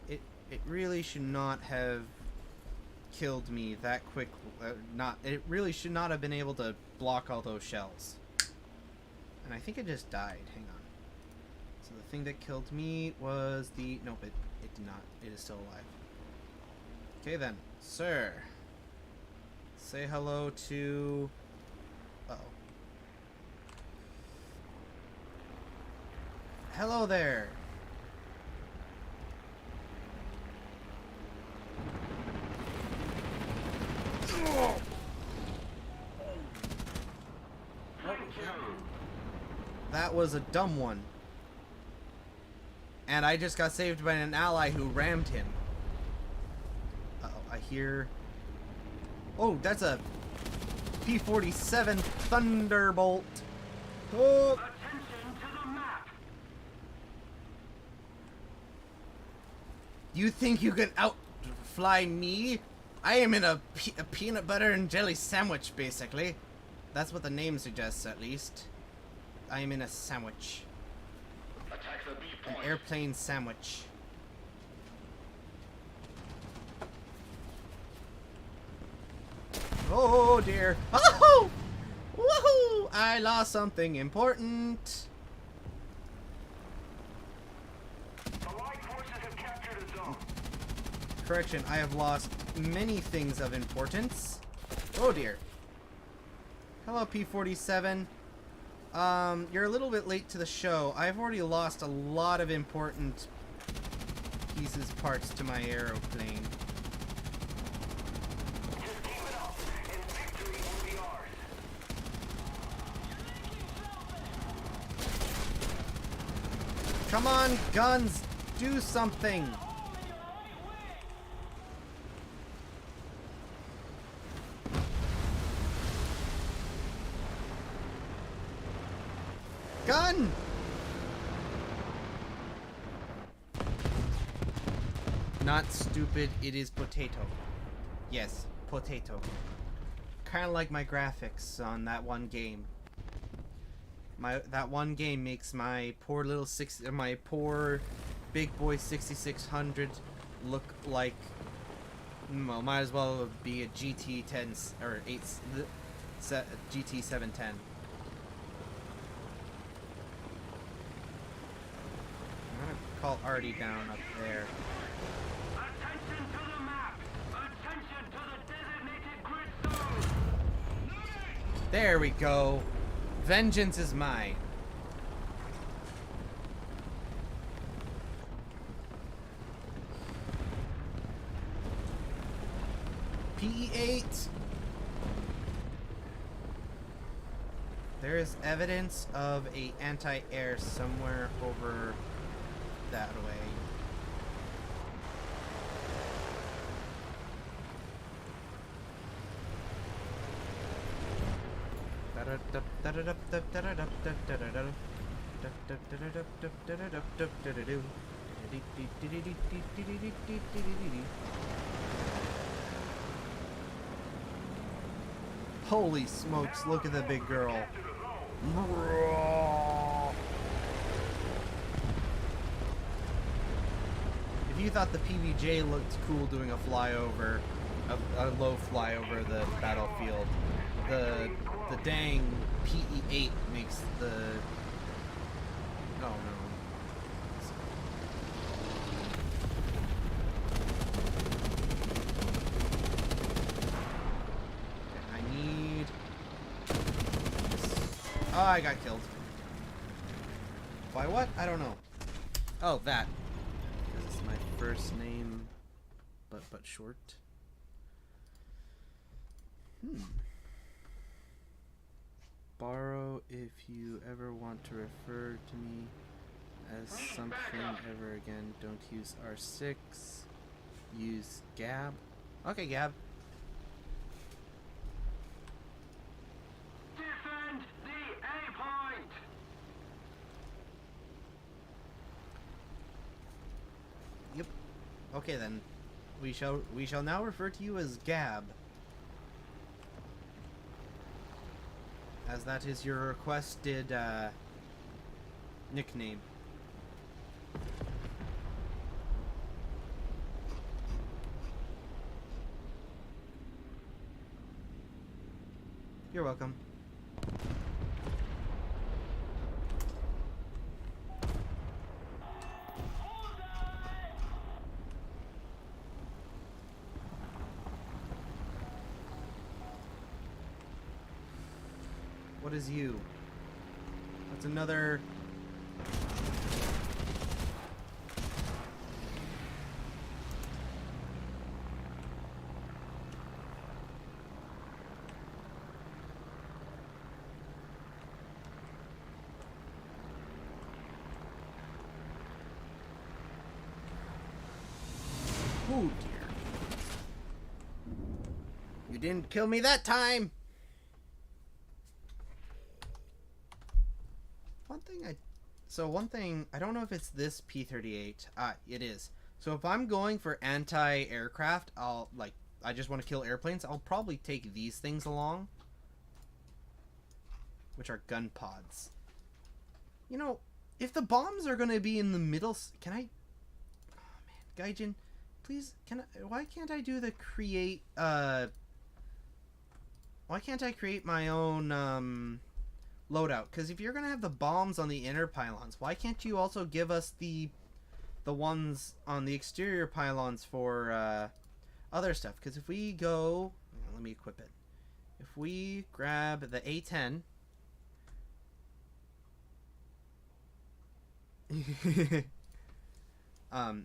It really should not have killed me that quick. It really should not have been able to block all those shells. And I think it just died. Hang on. So the thing that killed me was the nope. It did not. It is still alive. Okay then, sir. Say hello to... Uh-oh. Hello there. That was a dumb one. And I just got saved by an ally who rammed him. Uh-oh, I hear... Oh, that's a P-47 Thunderbolt. Oh. Attention to the map. You think you can outfly me? I am in a peanut butter and jelly sandwich, basically. That's what the name suggests, at least. I am in a sandwich. Attack the B An point. airplane sandwich. Oh dear. Oh! Woohoo! I lost something important. Allied forces have captured a zone. Correction, I have lost many things of importance. Oh dear. Hello, P-47. You're a little bit late to the show. I've already lost a lot of important parts to my aeroplane. Just keep it up, and victory will be ours. Come on, guns! Do something! Gun! Not stupid, it is potato. Yes, potato. Kind of like my graphics on that one game. That one game makes my poor little my poor big boy 6600 look like, well, might as well be a GT10 or GT 710. I'm gonna call Artie down up there. Attention to the map! Attention to the designated grid zone! There we go. Vengeance is mine. PE8. There is evidence of a anti-air somewhere over that way. Holy smokes, look at the big girl. If you thought the PBJ looked cool doing a flyover, a low flyover the battlefield, the dang PE8 makes the... Oh no. I need... Oh, I got killed. By what? I don't know. Oh, that. This is my first name, but short. Borrow if you ever want to refer to me as something ever again. Don't use R6. Use Gab. Okay, Gab. Defend the A point! Yep. Okay then. We shall now refer to you as Gab, as that is your requested nickname. You're welcome. What is you? That's another... Oh dear. You didn't kill me that time! One thing, I don't know if it's this P-38. It is. So if I'm going for anti-aircraft, I just want to kill airplanes, I'll probably take these things along. Which are gun pods. You know, if the bombs are going to be in the middle, can I... Oh man, Gaijin, please, why can't I do the create, why can't I create my own, loadout? Because if you're gonna have the bombs on the inner pylons, why can't you also give us the ones on the exterior pylons for other stuff? Because if we go, let me equip it. If we grab the A10,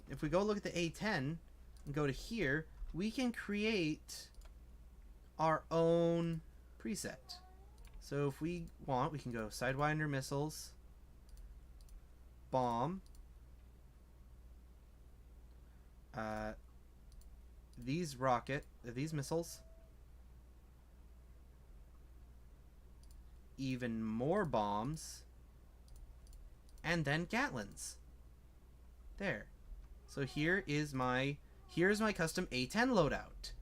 if we go look at the A10 and go to here, we can create our own preset. So if we want, we can go Sidewinder missiles, bomb, uh, these missiles, even more bombs, and then Gatlins. There. So here's my custom A-10 loadout.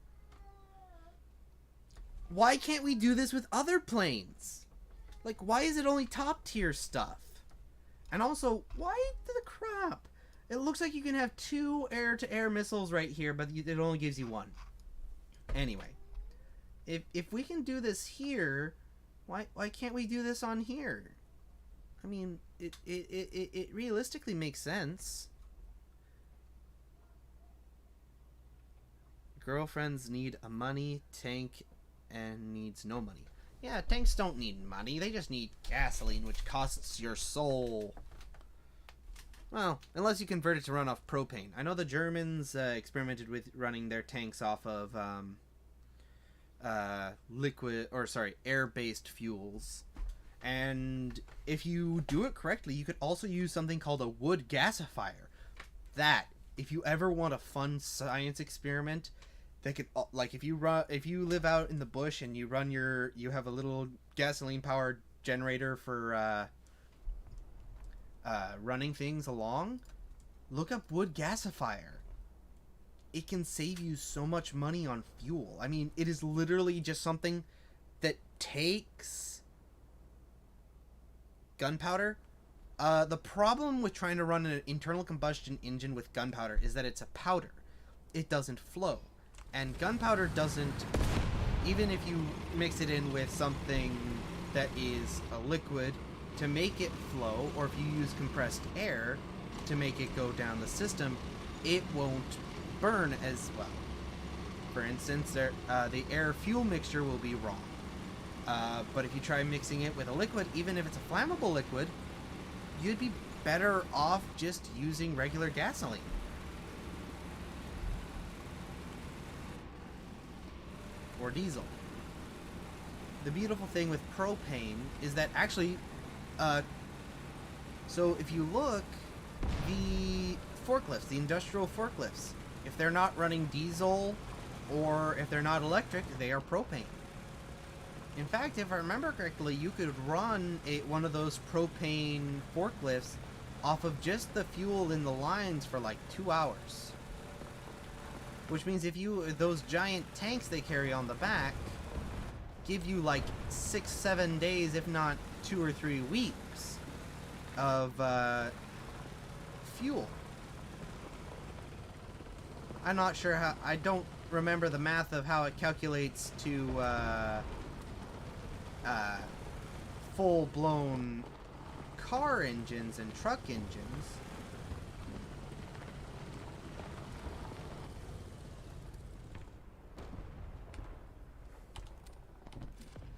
Why can't we do this with other planes? Like, why is it only top tier stuff? And also, why the crap? It looks like you can have 2 air-to-air missiles right here, but it only gives you 1. Anyway, if we can do this here, why can't we do this on here? I mean, it realistically makes sense. Girlfriends need a money tank and needs no money. Yeah, tanks don't need money. They just need gasoline, which costs your soul. Well, unless you convert it to run off propane. I know the Germans experimented with running their tanks off of air-based fuels. And if you do it correctly, you could also use something called a wood gasifier. That, if you ever want a fun science experiment, that could, like, if you live out in the bush and you have a little gasoline powered generator for running things along, look up wood gasifier. It can save you so much money on fuel. I mean, it is literally just something that takes gunpowder. The problem with trying to run an internal combustion engine with gunpowder is that it's a powder. It doesn't flow. And gunpowder doesn't, even if you mix it in with something that is a liquid to make it flow, or if you use compressed air to make it go down the system, it won't burn as well. For instance, the air-fuel mixture will be wrong. But if you try mixing it with a liquid, even if it's a flammable liquid, you'd be better off just using regular gasoline. Or diesel. The beautiful thing with propane is that actually, so if you look, the forklifts, the industrial forklifts, if they're not running diesel or if they're not electric, they are propane. In fact, if I remember correctly, you could run one of those propane forklifts off of just the fuel in the lines for like 2 hours. Which means those giant tanks they carry on the back give you like 6-7 days, if not 2 or 3 weeks of fuel. I'm not sure how, I don't remember the math of how it calculates to full-blown car engines and truck engines.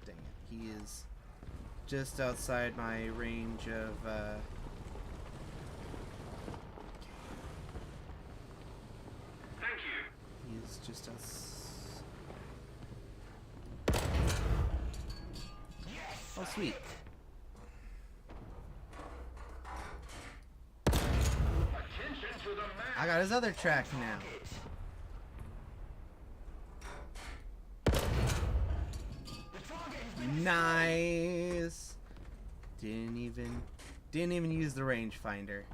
Dang it, he is just outside my range of Thank you. he is just outside. Oh, sweet. Attention to the map. I got his other track now. Nice. Didn't even use the rangefinder.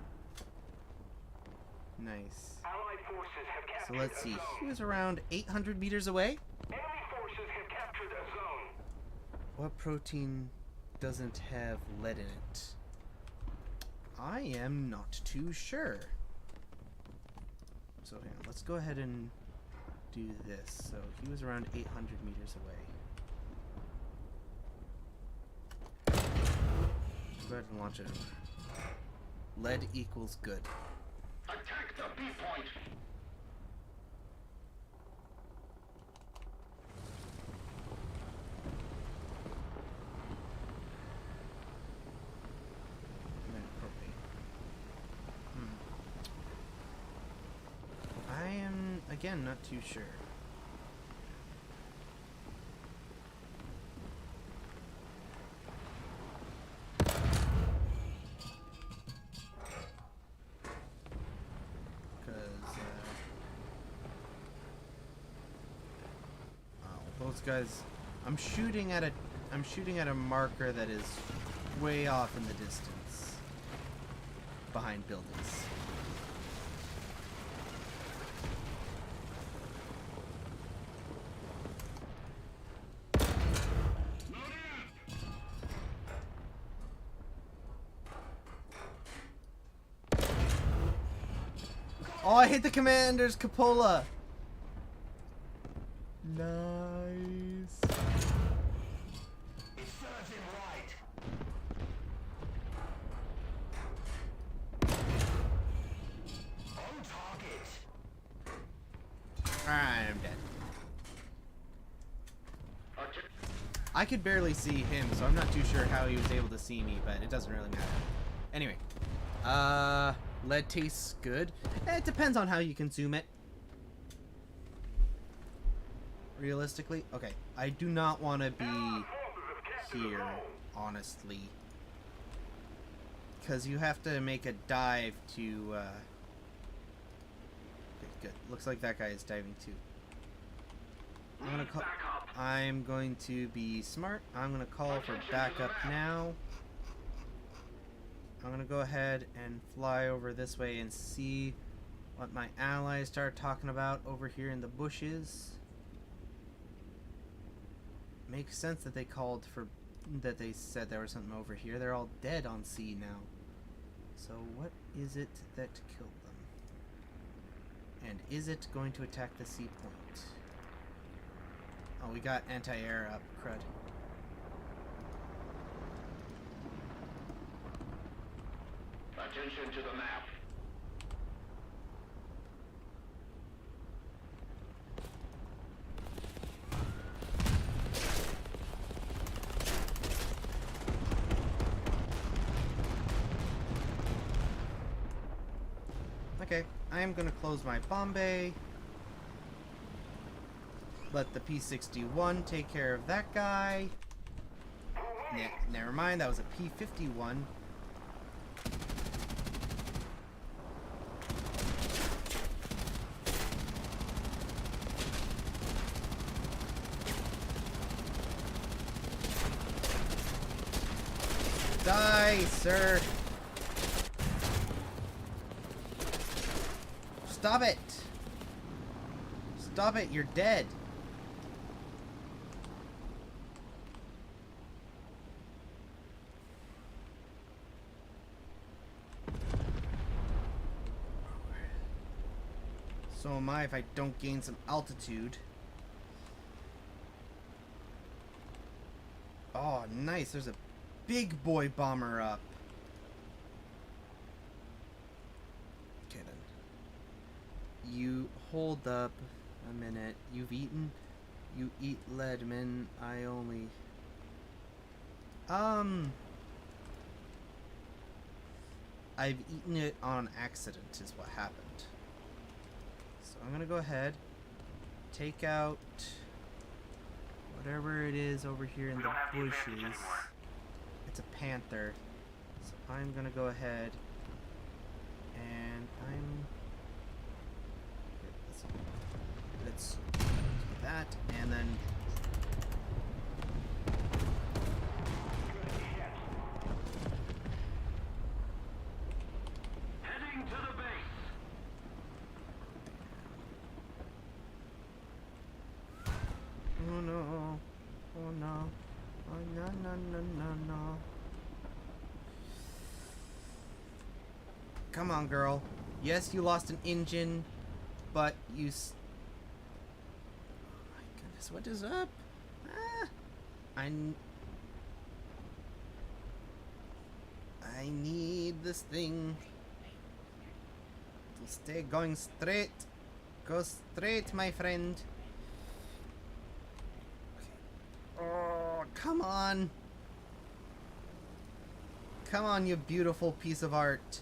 Nice. Allied forces have So captured let's a see. zone. He was around 800 meters away. Enemy forces have captured a zone. What protein doesn't have lead in it? I am not too sure. So hang on, let's go ahead and do this. So he was around 800 meters away. Go ahead and launch it. Lead equals good. Attack the B point. And then propane. I am, again, not too sure. guys. I'm shooting at a marker that is way off in the distance, behind buildings. Oh, I hit the commander's cupola. Nice. It serves him right. On target. Alright, I'm dead. Atten- I could barely see him, so I'm not too sure how he was able to see me, but it doesn't really matter. Anyway, lead tastes good. It depends on how you consume it. Realistically, okay, I do not want to be here, honestly, because you have to make a dive to. Okay, good. Looks like that guy is diving too. Need backup. I'm going to be smart. I'm going to call for backup now. I'm going to go ahead and fly over this way and see what my allies start talking about over here in the bushes. Makes sense that they said there was something over here. They're all dead on sea now. So what is it that killed them? And is it going to attack the sea point? Oh, we got anti-air up, crud. Attention to the map. Okay, I am gonna close my bomb bay. Let the P-61 take care of that guy. Never mind, that was a P-51. Die, sir! Stop it! Stop it, you're dead! So am I if I don't gain some altitude. Oh, nice. There's a big boy bomber up. Okay, then. You hold up a minute. You've eaten? You eat Leadman. I only... I've eaten it on accident is what happened. So I'm gonna go ahead, take out whatever it is over here in We the don't have the advantage bushes. anymore. It's a panther. So I'm gonna go ahead and let's do that, and then Heading to the base. oh no, oh no, oh no no no no no. Come on, girl. Yes, you lost an engine, but you. Oh my goodness, what is up? Ah, I need this thing to stay going straight. Go straight, my friend. Oh, come on. Come on, you beautiful piece of art.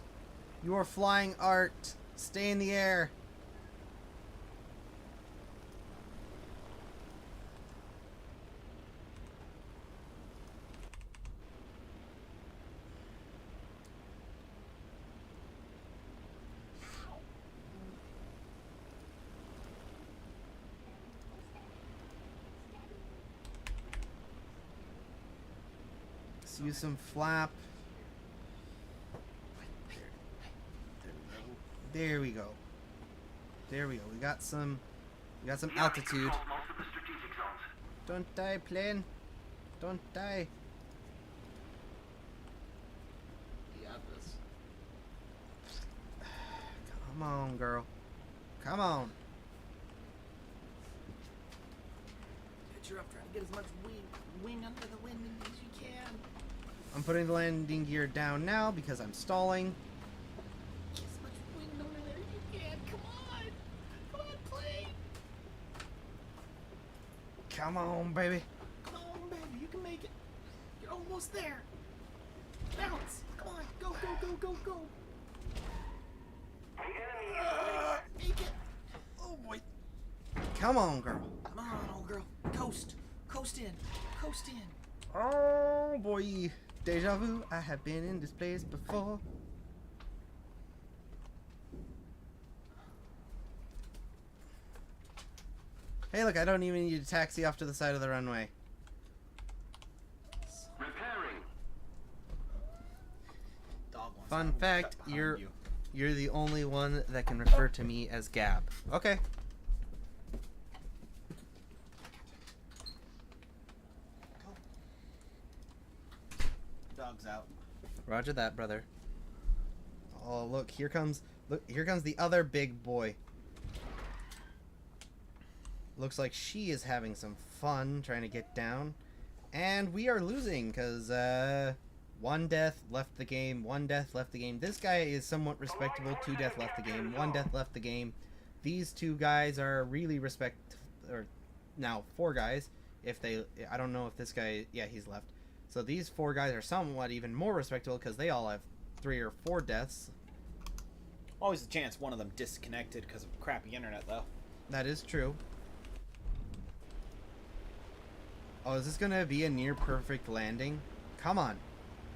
You are flying art. Stay in the air. Let's use some flap. There we go. There we go. We got some altitude. Controls most of the strategic zones. Don't die, plane. Don't die. You got this. Come on, girl. Come on. You're up trying to get as much wing under the wind as you can. I'm putting the landing gear down now because I'm stalling. Get as much wing under there as you can. Come on. Come on, plane. Come on, baby. Come on, baby. You can make it. You're almost there. Bounce. Come on. Go, go, go, go, go. The enemy is Make it. Oh, boy. Come on, girl. Come on, old girl. Coast. Coast in. Coast in. Oh, boy. Deja vu. I have been in this place before. Hey, look, I don't even need to taxi off to the side of the runway. repairing. Dog wants Fun to fact, cut behind you're you. you're the only one that can refer to me as Gab. Okay. Dog's out. Roger that, brother. Oh, look, here comes the other big boy. Looks like she is having some fun trying to get down. And we are losing because one death left the game, one death left the game. This guy is somewhat respectable, 2 death left the game, 1 death left the game. These 2 guys are really or now 4 guys. If they, I don't know if this guy, yeah, he's left. So these 4 guys are somewhat even more respectable because they all have 3 or 4 deaths. Always a chance one of them disconnected because of crappy internet, though. That is true. Oh, is this gonna be a near perfect landing? Come on.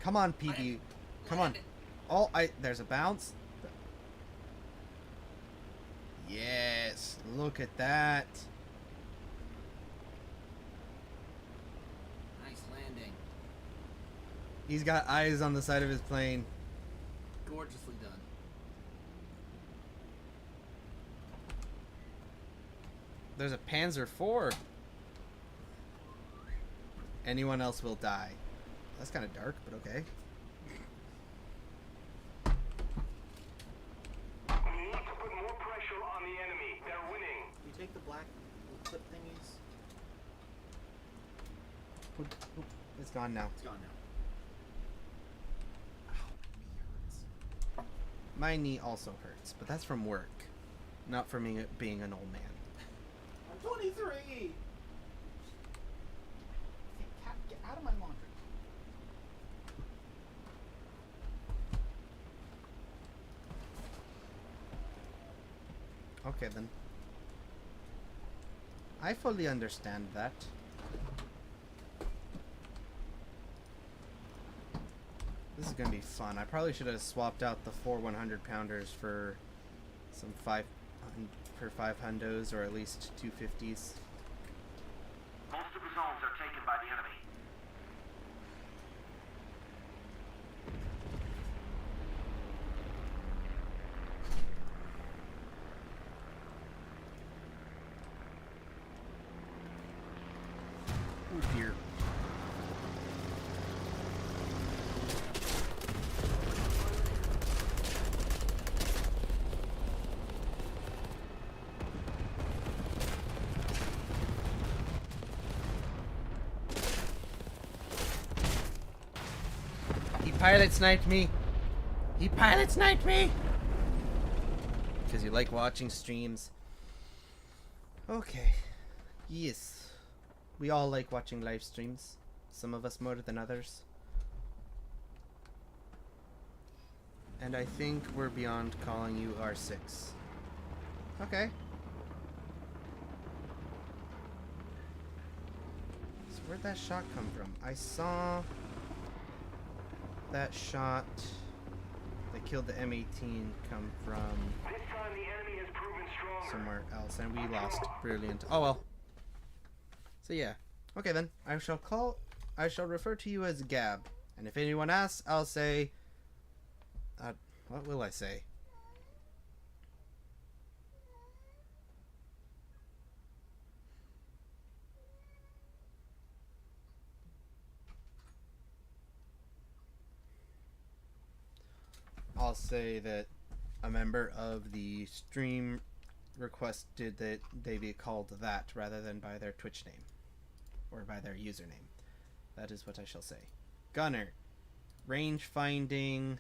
Come on, PB. Come on. Oh, there's a bounce. Yes, look at that. Nice landing. He's got eyes on the side of his plane. Gorgeously done. There's a Panzer IV. Anyone else will die. That's kind of dark, but okay. We need to put more pressure on the enemy. They're winning. You take the black clip thingies. Oop, oop, it's gone now. It's gone now. Ow, knee hurts. My knee also hurts, but that's from work, not from being an old man. I'm 23. Hey, cat, get out of my laundry. Okay then. I fully understand that. This is gonna be fun. I probably should have swapped out the 4 100-pounders for some 5 hundos, or at least 250s. Most of the zones are taken by the enemy. Oh dear. He pilot sniped me. He pilot sniped me. Because you like watching streams. Okay. Yes. We all like watching live streams. Some of us more than others. And I think we're beyond calling you R6. Okay. So where'd that shot come from? I saw that shot that killed the M18 come from This time the enemy has proven stronger. somewhere else, and we lost. Brilliant. Oh well. So yeah. Okay then. I shall refer to you as Gab. And if anyone asks, I'll say, what will I say? I'll say that a member of the stream requested that they be called that rather than by their Twitch name or by their username. That is what I shall say. Gunner, range finding,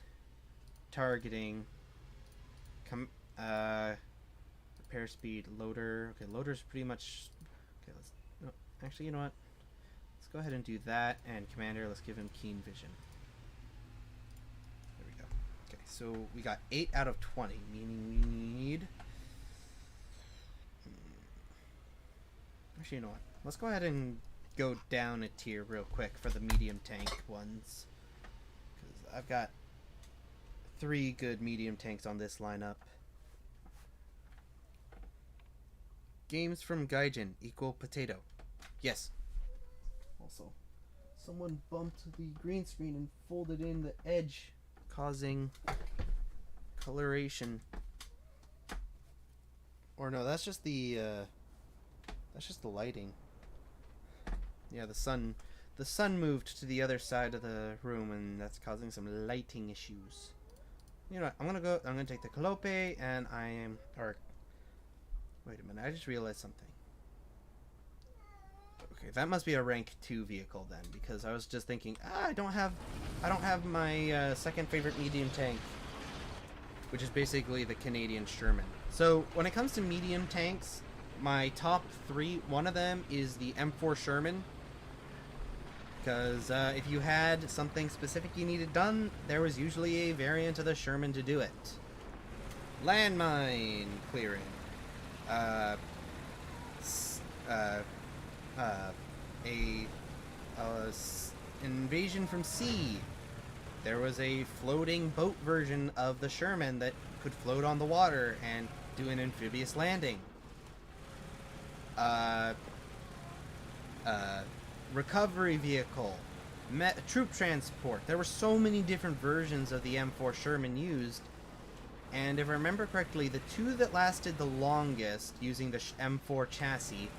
targeting, repair speed, loader. Okay, loader's pretty much. Okay, let's. No, actually, you know what? Let's go ahead and do that. And commander, let's give him keen vision. There we go. Okay, so we got 8 out of 20, meaning we need. Actually, you know what? Let's go ahead and go down a tier real quick for the medium tank ones. Because I've got 3 good medium tanks on this lineup. Games from Gaijin equal potato. Yes. Also, someone bumped the green screen and folded in the edge, causing coloration. Or no, that's just the lighting. Yeah, the sun moved to the other side of the room, and that's causing some lighting issues. You know what? I'm gonna take the Calope, and wait a minute, I just realized something. Okay, that must be a rank 2 vehicle then, because I was just thinking, I don't have my second favorite medium tank, which is basically the Canadian Sherman. So when it comes to medium tanks, my top 3, one of them is the M4 Sherman, because if you had something specific you needed done, there was usually a variant of the Sherman to do it. Landmine clearing. Invasion from sea. There was a floating boat version of the Sherman that could float on the water and do an amphibious landing. Recovery vehicle, troop transport. There were so many different versions of the M4 Sherman used, and if I remember correctly, the 2 that lasted the longest using the M4 chassis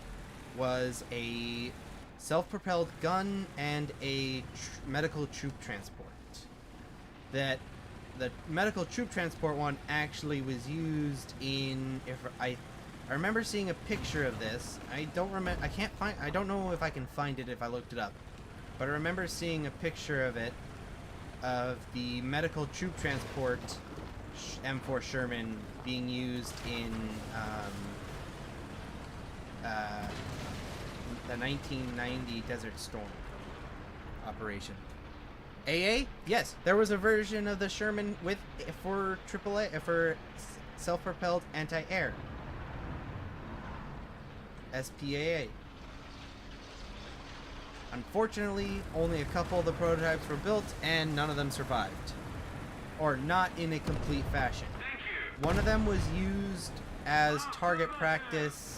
was a self-propelled gun and a medical troop transport. That the medical troop transport one actually was used in, if I remember seeing a picture of this. I don't know if I can find it if I looked it up. But I remember seeing a picture of it, of the medical troop transport M4 Sherman being used in the 1990 Desert Storm operation. AA? Yes, there was a version of the Sherman for AAA, for self-propelled anti-air. SPAA. Unfortunately, only a couple of the prototypes were built, and none of them survived. Or not in a complete fashion. One of them was used as target practice.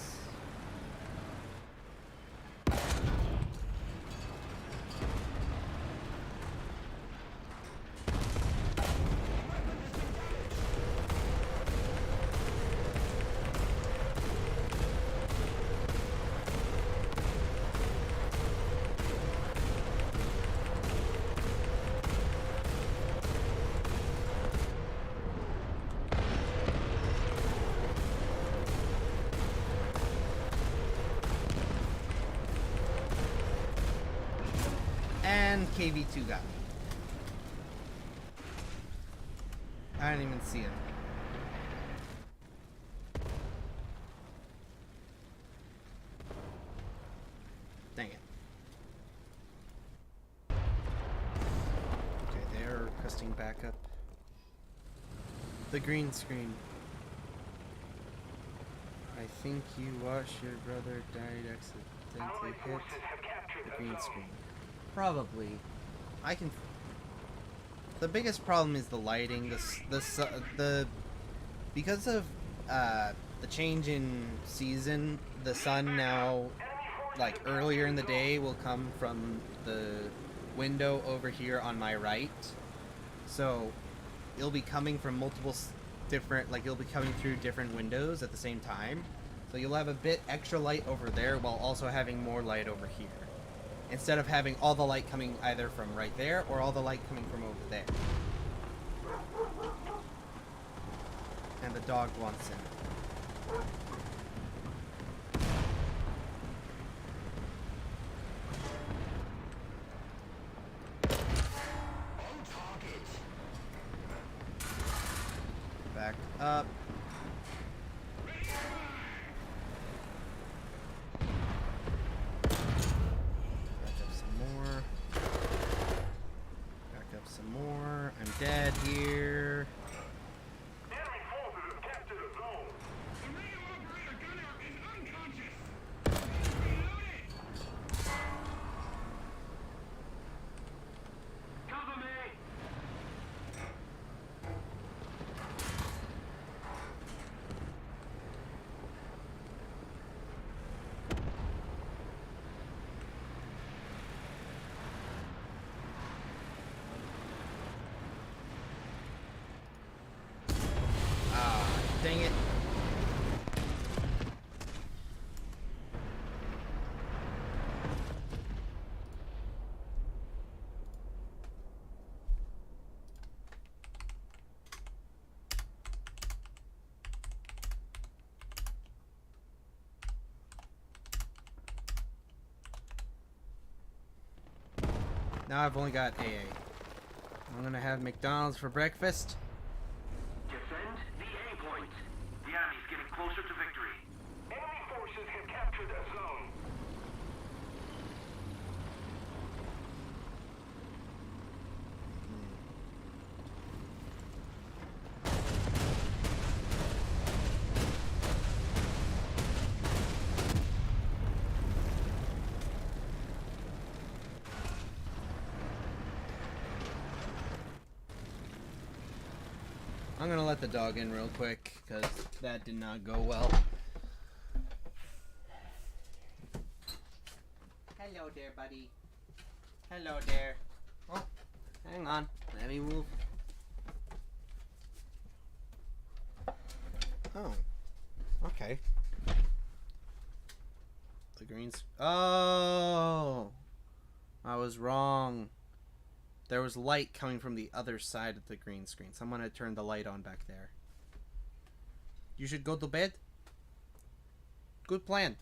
And KV2 got me. I didn't even see him. Dang it. Okay, they're requesting backup. The green screen. I think you watched your brother died accidentally hit the green screen. Probably. I can. The biggest problem is the lighting. Because of the change in season, the sun now, like earlier in the day, will come from the window over here on my right. So it'll be coming from multiple different, like it'll be coming through different windows at the same time. So you'll have a bit extra light over there while also having more light over here. Instead of having all the light coming either from right there or all the light coming from over there. And the dog wants him. Back up. Back up some more. Back up some more. I'm dead here. Enemy forces have captured a zone. The radio operator gunner is unconscious. Reloaded. Cover me. Ah, dang it. Now I've only got AA. I'm gonna have McDonald's for breakfast. Defend the A point. The enemy's getting closer to victory. Enemy forces have captured a zone. I'm gonna let the dog in real quick, because that did not go well. Hello there, buddy. Hello there. Oh, hang on. Let me move. Oh. Okay. The greens. Oh! I was wrong. There was light coming from the other side of the green screen. Someone had turned the light on back there. You should go to bed. Good plan.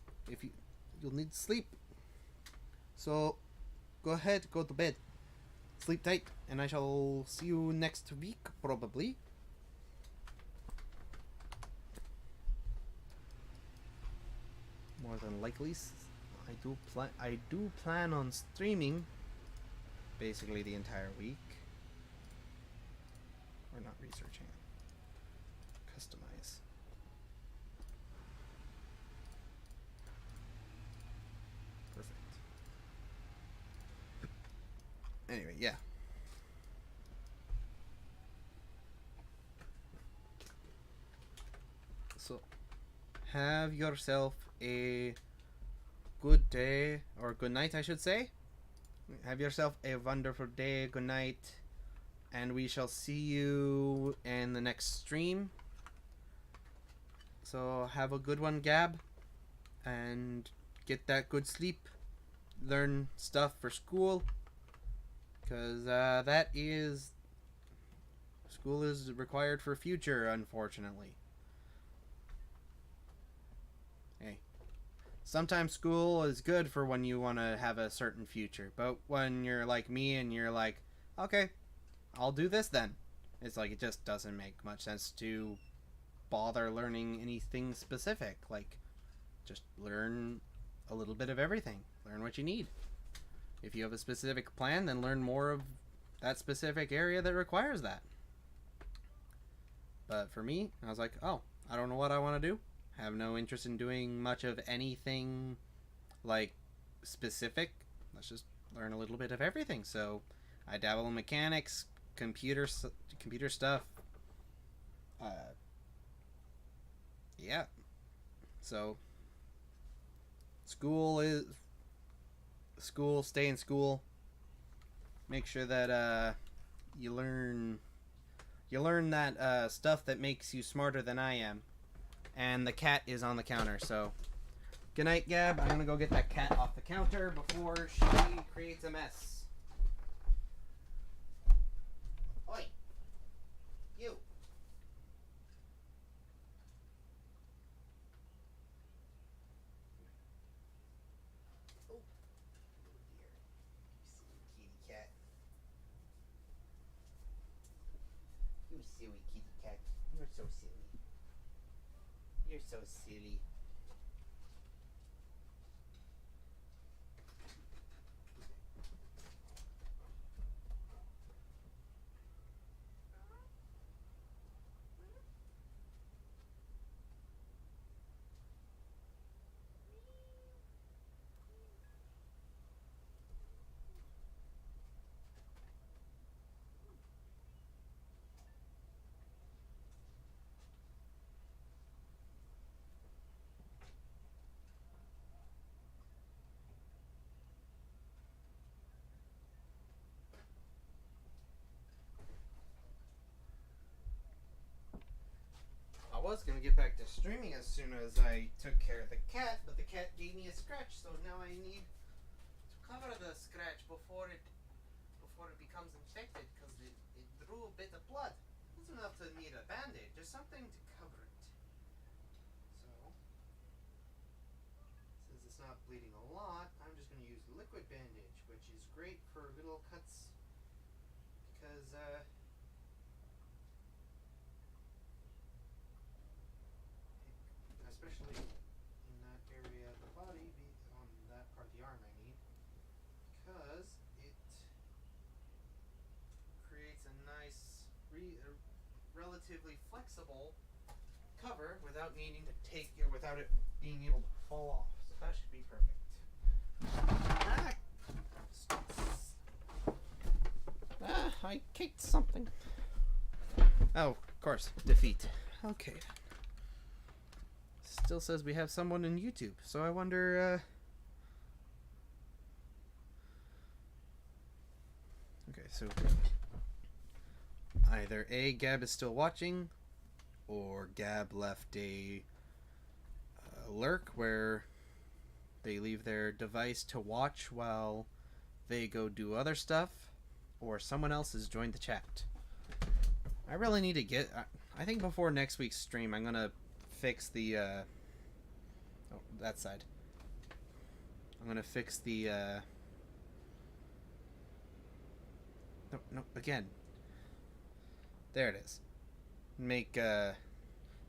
You'll need sleep. So go ahead, go to bed. Sleep tight, and I shall see you next week probably. More than likely. I do plan on streaming basically the entire week. We're not researching. Customize. Perfect. Anyway, yeah. So, have yourself a good day, or good night, I should say. Have yourself a wonderful day, good night, and we shall see you in the next stream. So have a good one, Gab, and get that good sleep. Learn stuff for school, because school is required for future, unfortunately. Hey. Sometimes school is good for when you want to have a certain future, but when you're like me and you're like, okay, I'll do this then. It's like it just doesn't make much sense to bother learning anything specific. Like, just learn a little bit of everything. Learn what you need. If you have a specific plan, then learn more of that specific area that requires that. But for me, I was like, oh, I don't know what I want to do. Have no interest in doing much of anything like specific. Let's just learn a little bit of everything. So I dabble in mechanics, computer stuff. Yeah. So school, stay in school. Make sure that you learn that stuff that makes you smarter than I am. And the cat is on the counter, so good night, Gab. I'm gonna go get that cat off the counter before she creates a mess. Oi! You! Oh, dear. You silly kitty cat. You silly kitty cat. You're so silly. You're so silly. I was gonna get back to streaming as soon as I took care of the cat, but the cat gave me a scratch, so now I need to cover the scratch before it becomes infected, because it drew a bit of blood. It's enough to need a band-aid, just something to cover it. So, since it's not bleeding a lot, I'm just gonna use liquid bandage, which is great for little cuts, because especially in that area of the body, on that part of the arm I need, because it creates a nice, relatively flexible cover without needing to without it being able to fall off. So that should be perfect. I kicked something. Oh, of course, defeat. Okay. Still says we have someone in YouTube, so I wonder, okay, so either A, Gab is still watching, or Gab left a lurk where they leave their device to watch while they go do other stuff, or someone else has joined the chat. I really need to get, I think before next week's stream, I'm gonna fix the, oh, that side. I'm gonna fix the, no, again. There it is. Make,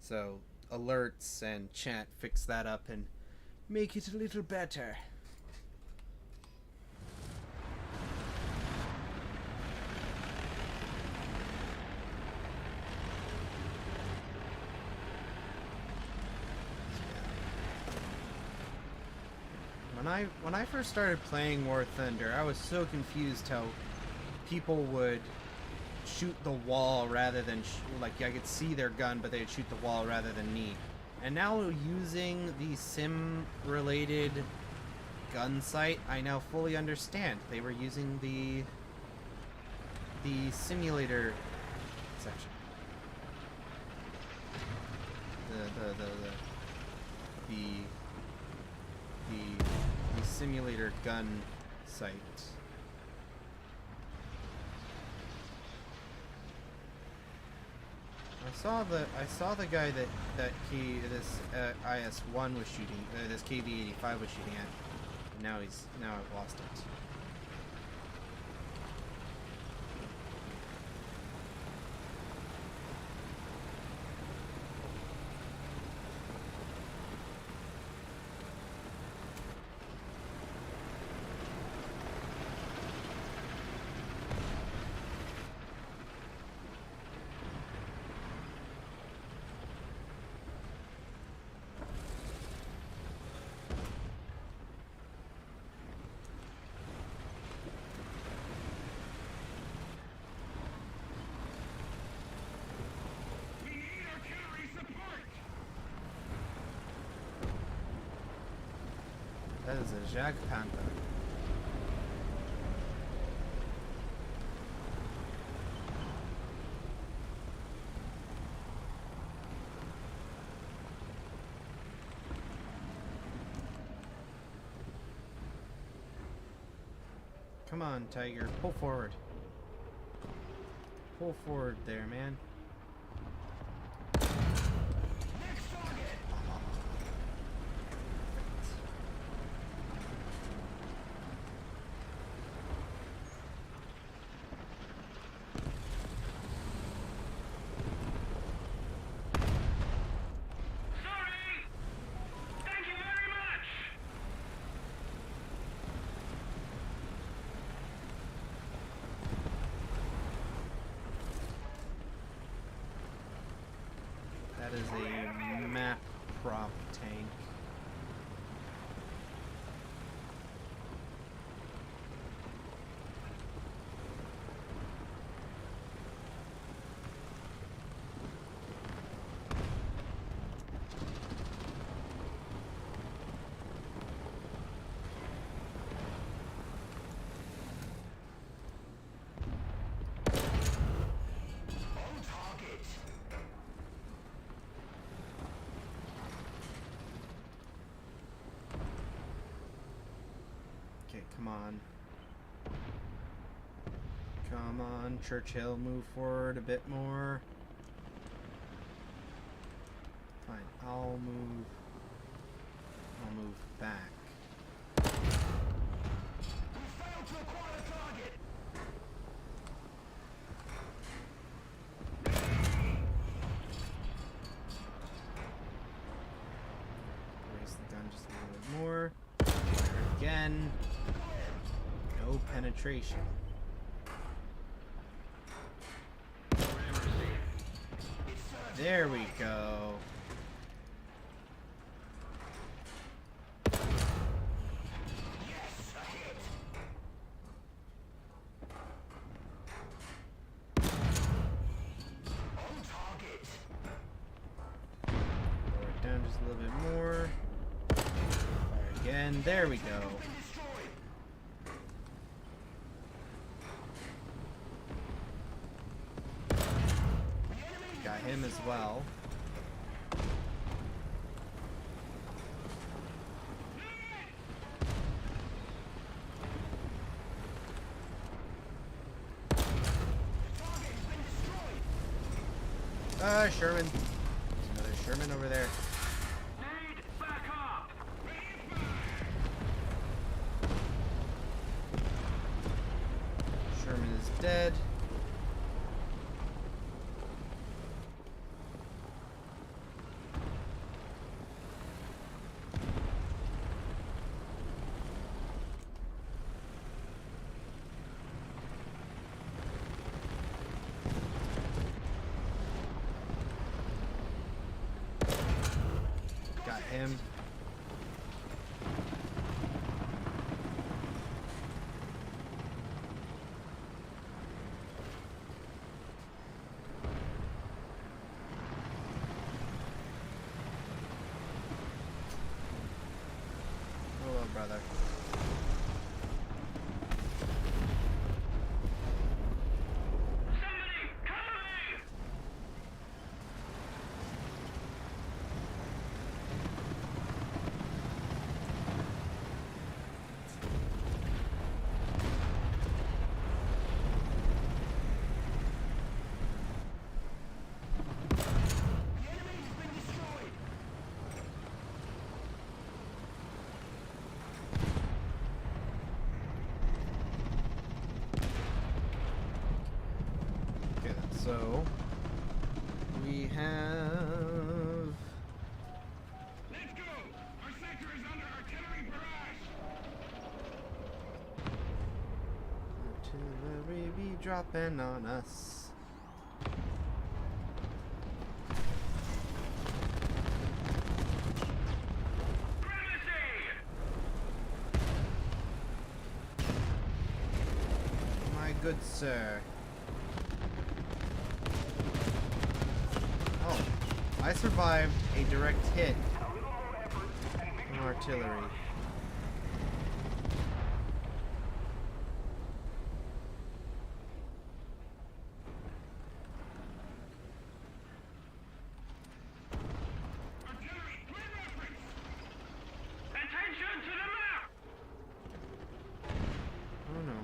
so, alerts and chat, fix that up and make it a little better. When I first started playing War Thunder, I was so confused how people would shoot the wall rather than like I could see their gun, but they'd shoot the wall rather than me. And now using the sim-related gun sight, I now fully understand. They were using the simulator section. The simulator gun site. I saw the guy that this IS-1 was shooting, this KV-85 was shooting at. And now I've lost it. We need artillery support! That is a Jacques Panther. Come on, Tiger. Pull forward. Pull forward there, man. Sorry! Thank you very much! That is a map prop tank. On target! Okay, come on. Come on, Churchill, move forward a bit more. Fine, I'll move back. We failed to acquire the target! Raise the gun just a little bit more. Fire again. No penetration. There we go. Yes, a hit! On target! Lower it down just a little bit more. Fire again. There we go. Been destroyed! Got him as well. Sherman. There's another Sherman over there. Need backup! Sherman is dead. Got him. Hello, brother. Somebody, cover me! The enemy's been destroyed! Okay, then, so we have Let's go! Our sector is under artillery barrage! artillery be dropping on us. Privacy! My good sir. Oh, I survived a direct hit A little more effort and victory from artillery. Artillery, clear reference! Attention to the map! Oh no.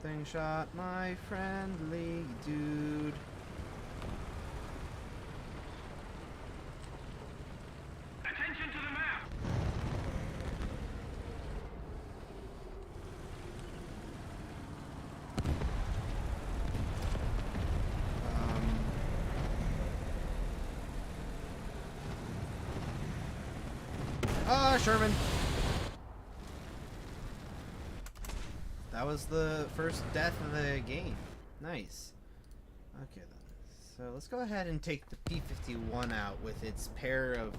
Something shot my friendly dude. Attention to the map! Sherman. That was the first death of the game. Nice. Okay then. So let's go ahead and take the P-51 out with its pair of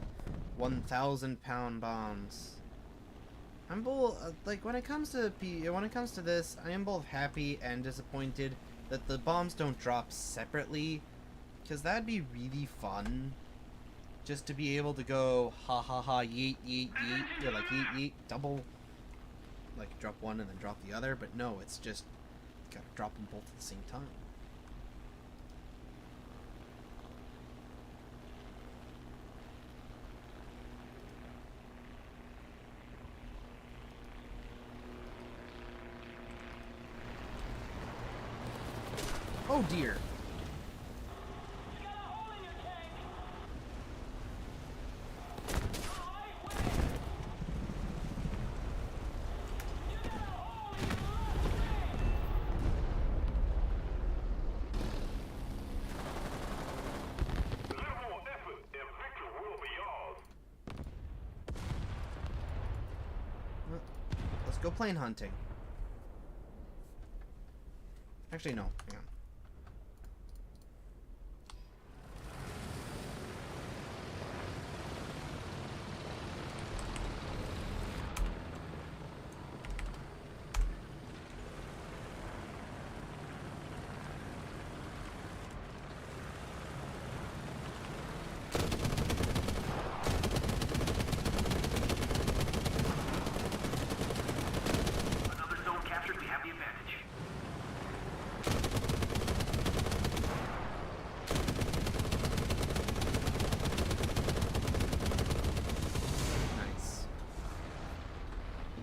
1,000-pound bombs. I'm both like when it comes to this, I am both happy and disappointed that the bombs don't drop separately, because that'd be really fun. Just to be able to go ha ha ha yeet yeet yeet, or like yeet yeet double, like drop one and then drop the other, but no, it's just gotta drop them both at the same time. Oh dear. Let's go plane hunting. Actually, no. Hang on. Another zone captured, we have the advantage. Nice.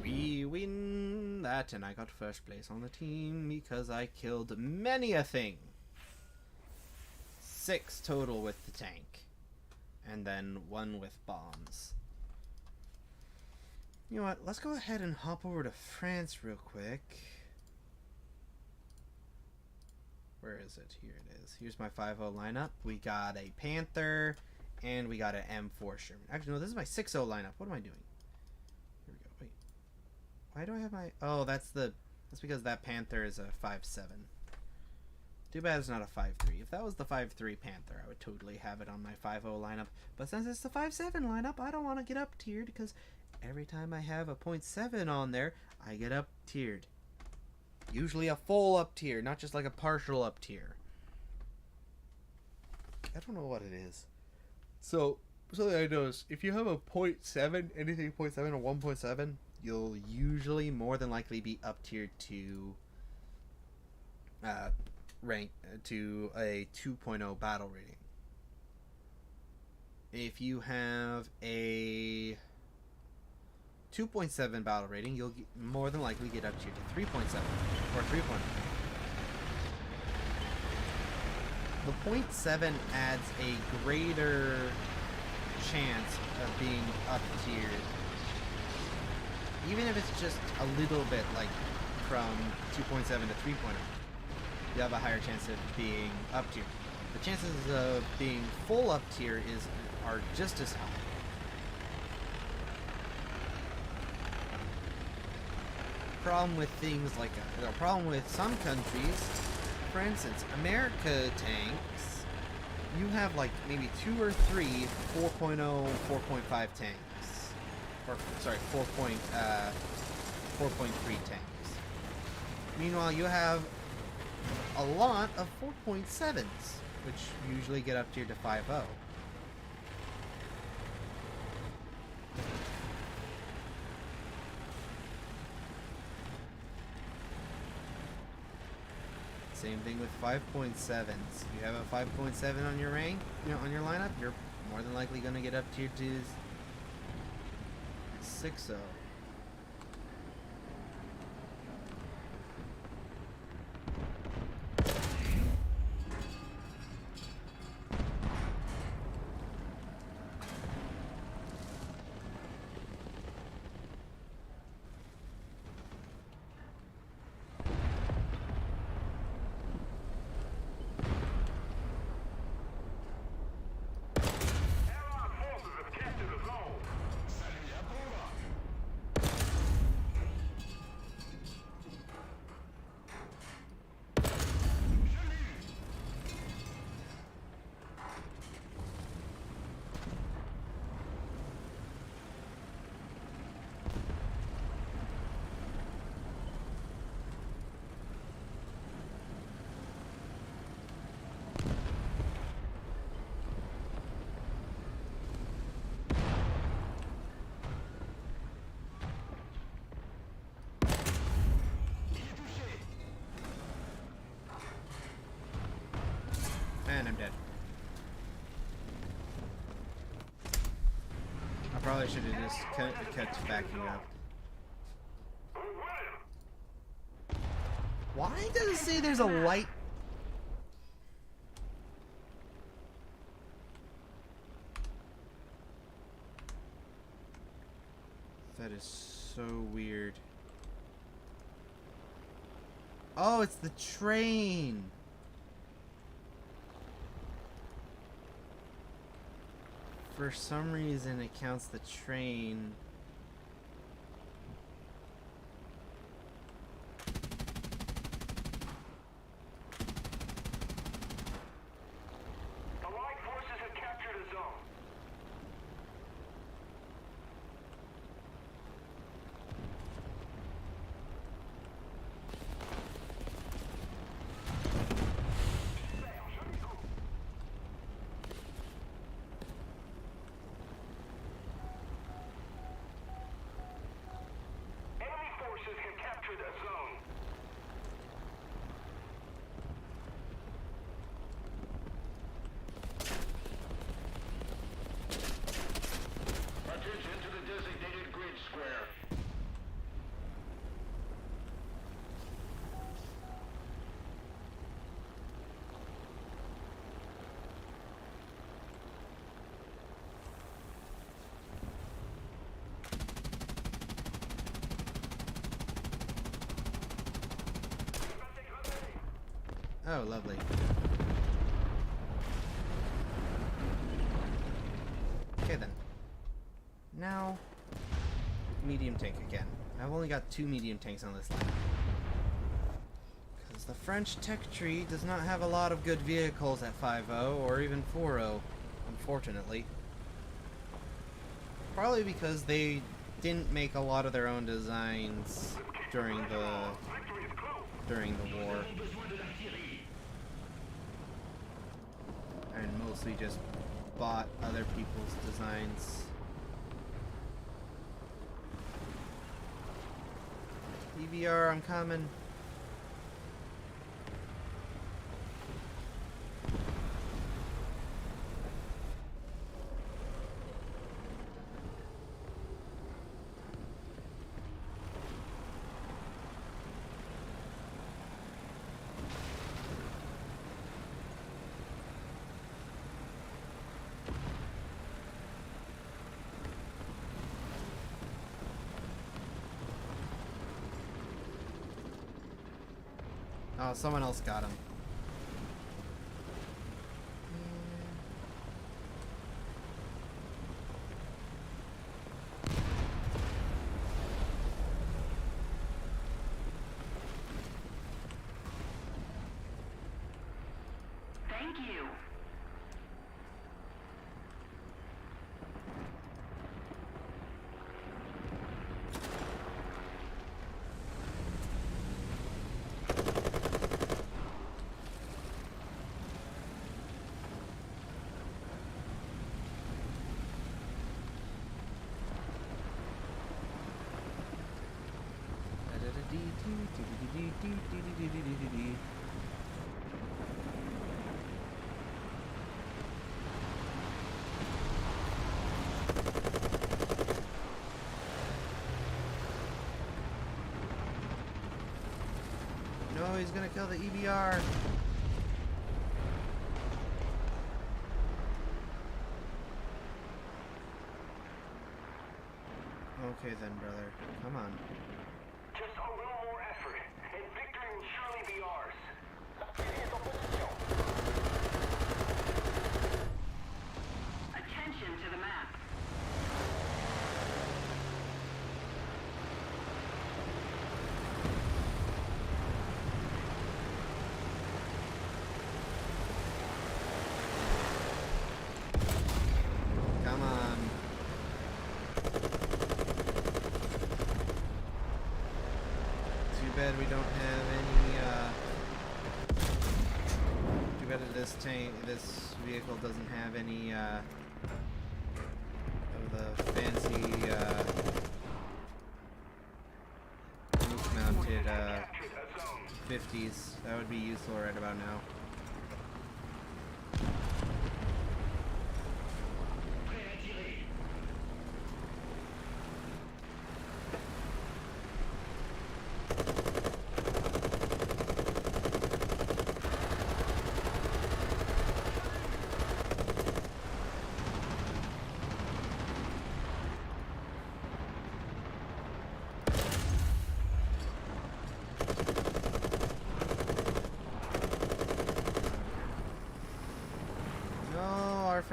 We win that, and I got first place on the team because I killed many a thing. 6 total with the tank, and then 1 with bombs. You know what? Let's go ahead and hop over to France real quick. Where is it? Here it is. Here's my 5-0 lineup. We got a Panther, and we got an M4 Sherman. Actually, no, this is my 6-0 lineup. What am I doing? Here we go. Wait. Why do I have my... Oh, that's because that Panther is a 5-7. Too bad it's not a 5-3. If that was the 5-3 Panther, I would totally have it on my 5-0 lineup. But since it's the 5-7 lineup, I don't want to get up tiered because every time I have a 0.7 on there, I get up tiered. Usually a full up tier, not just like a partial up tier. I don't know what it is. So, something I noticed, if you have a 0.7, anything 0.7 or 1.7, you'll usually more than likely be up tiered to rank to a 2.0 battle rating. If you have a 2.7 battle rating, you'll more than likely get up tiered to 3.7 or 3.0. The 0.7 adds a greater chance of being up tiered, even if it's just a little bit, like from 2.7 to 3.0. You have a higher chance of being up tier. The chances of being full up tier are just as high. Problem with things like a problem with some countries, for instance, America tanks, you have like maybe 2 or 3 4.0, 4.5 tanks, or sorry, 4.3 tanks. Meanwhile, you have a lot of 4.7s, which usually get up tier to 5.0. Same thing with 5.7s. You have a 5.7 on your rank, on your lineup, you're more than likely going to get up tier to 6.0. Probably should have just kept backing up. Why does it say there's a light? That is so weird. Oh, it's the train. For some reason, it counts the train. Allied forces have captured a zone. Enemy forces have captured a zone. Attention to the designated grid square. Oh, lovely. Okay then. Now, medium tank again. I've only got 2 medium tanks on this line. Because the French tech tree does not have a lot of good vehicles at 5.0 or even 4.0, unfortunately. Probably because they didn't make a lot of their own designs during the war. And mostly just bought other people's designs. EVR, I'm coming. Oh, someone else got him. Thank you. No, he's gonna kill the EBR. Okay then, brother. Come on. Just a little more effort, and victory will surely be ours. Attention to the map. Come on. Too bad we don't have any, too bad that this vehicle doesn't have any, of the fancy, roof-mounted, 50s. That would be useful right about now.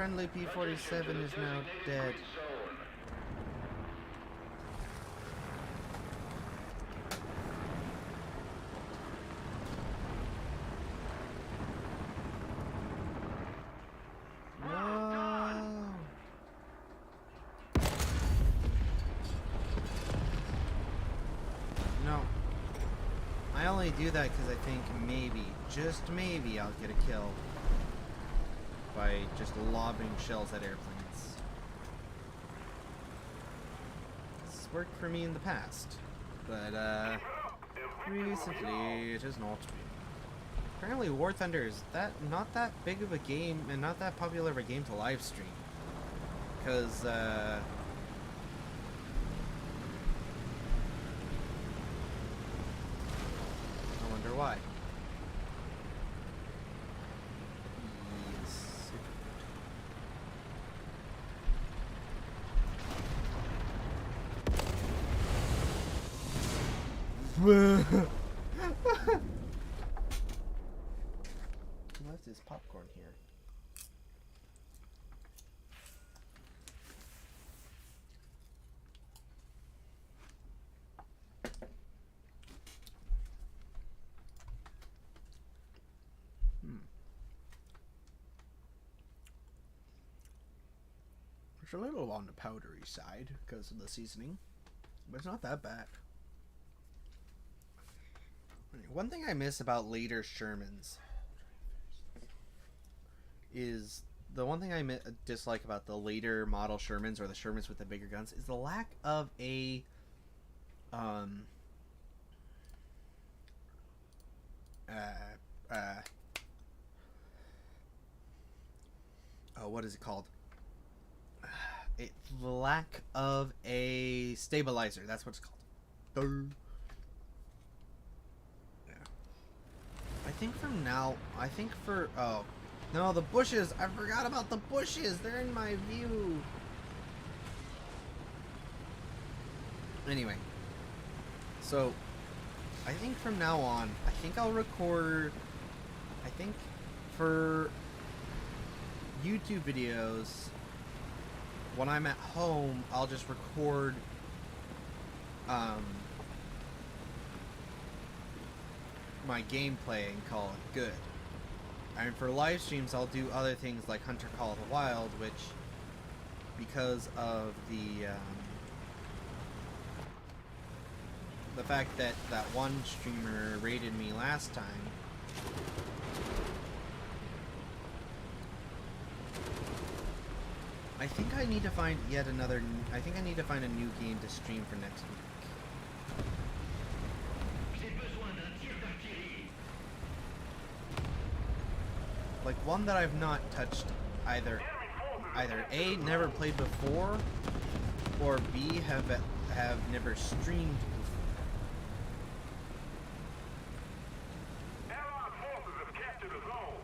friendly P-47 is now dead. No. No. I only do that because I think maybe, just maybe, I'll get a kill by just lobbing shells at airplanes. It's worked for me in the past, but recently it has not been. Apparently War Thunder is not that big of a game and not that popular of a game to live stream. Because I wonder why. Yes. He left his popcorn here. It's a little on the powdery side because of the seasoning, but it's not that bad. One thing I miss about later Shermans is the one thing I dislike about the later model Shermans or the Shermans with the bigger guns is the lack of a what is it called? The lack of a stabilizer. That's what it's called. Yeah. I think from now, oh, no, the bushes. I forgot about the bushes. They're in my view. Anyway. So, I think from now on, I think I'll record, I think for YouTube videos, when I'm at home, I'll just record my gameplay and call it good. And for live streams, I'll do other things like Hunter Call of the Wild, which, because of the fact that that one streamer raided me last time, I think I need to find I think I need to find a new game to stream for next week. Like one that I've not touched either A, never played before, or B, have never streamed before. Allied forces have captured a zone.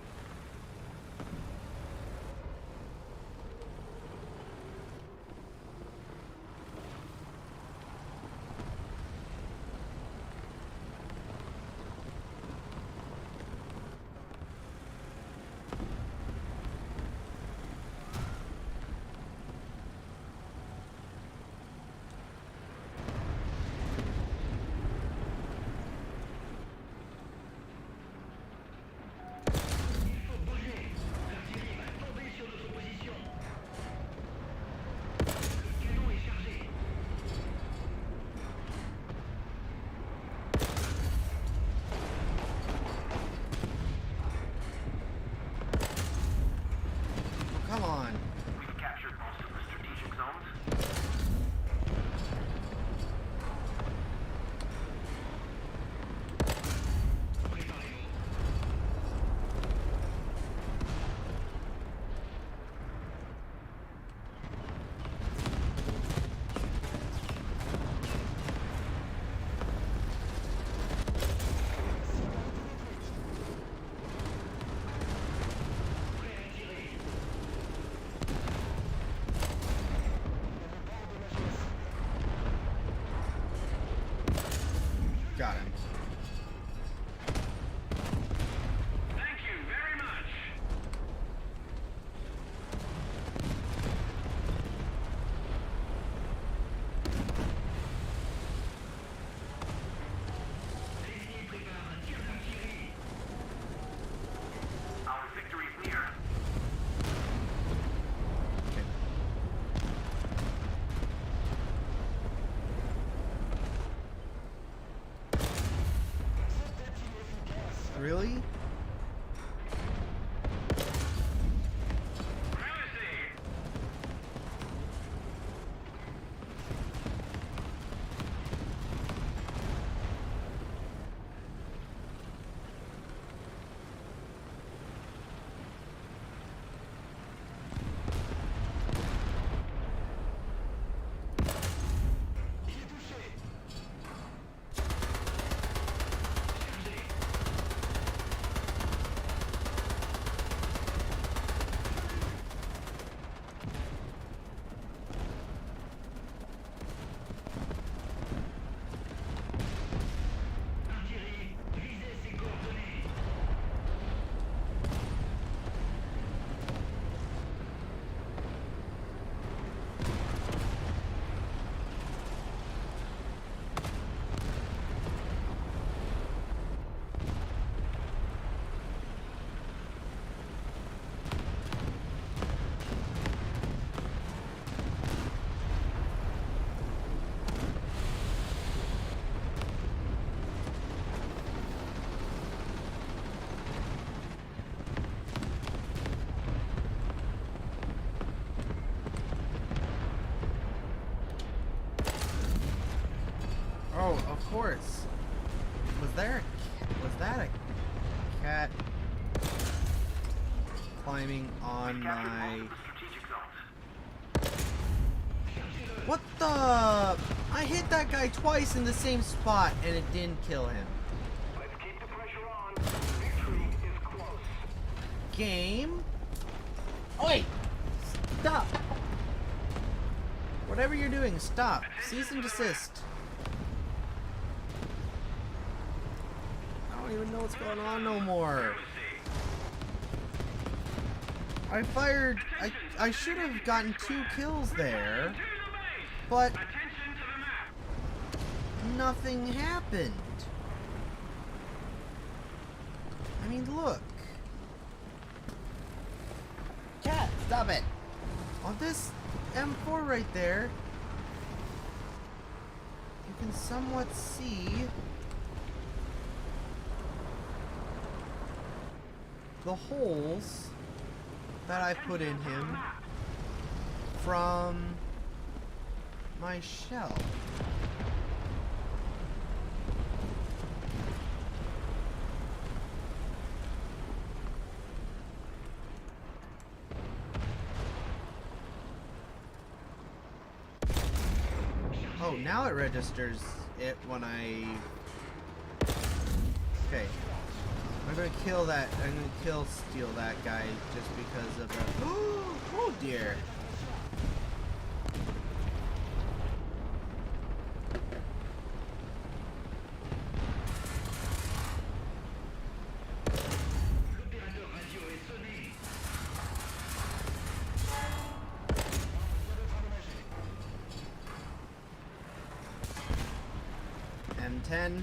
Really? Artillerie, visez ces coordonnées. Oh, of course. Was that a cat climbing on Captured my... most of the strategic zones. What the? I hit that guy twice in the same spot and it didn't kill him. Let's keep the pressure on. Victory is close. Game? Oh, wait! Stop! Whatever you're doing, stop. Cease and desist. I don't even know what's going on no more. I fired... I should have gotten 2 kills there, but nothing happened. I mean, look. Cat, stop it. On this M4 right there, you can somewhat see the holes that I put in him from my shell. Oh, now it registers it when I... Okay. I'm gonna kill that. I'm gonna steal that guy just because of the... Oh dear. L'opérateur radio est sonné. M10.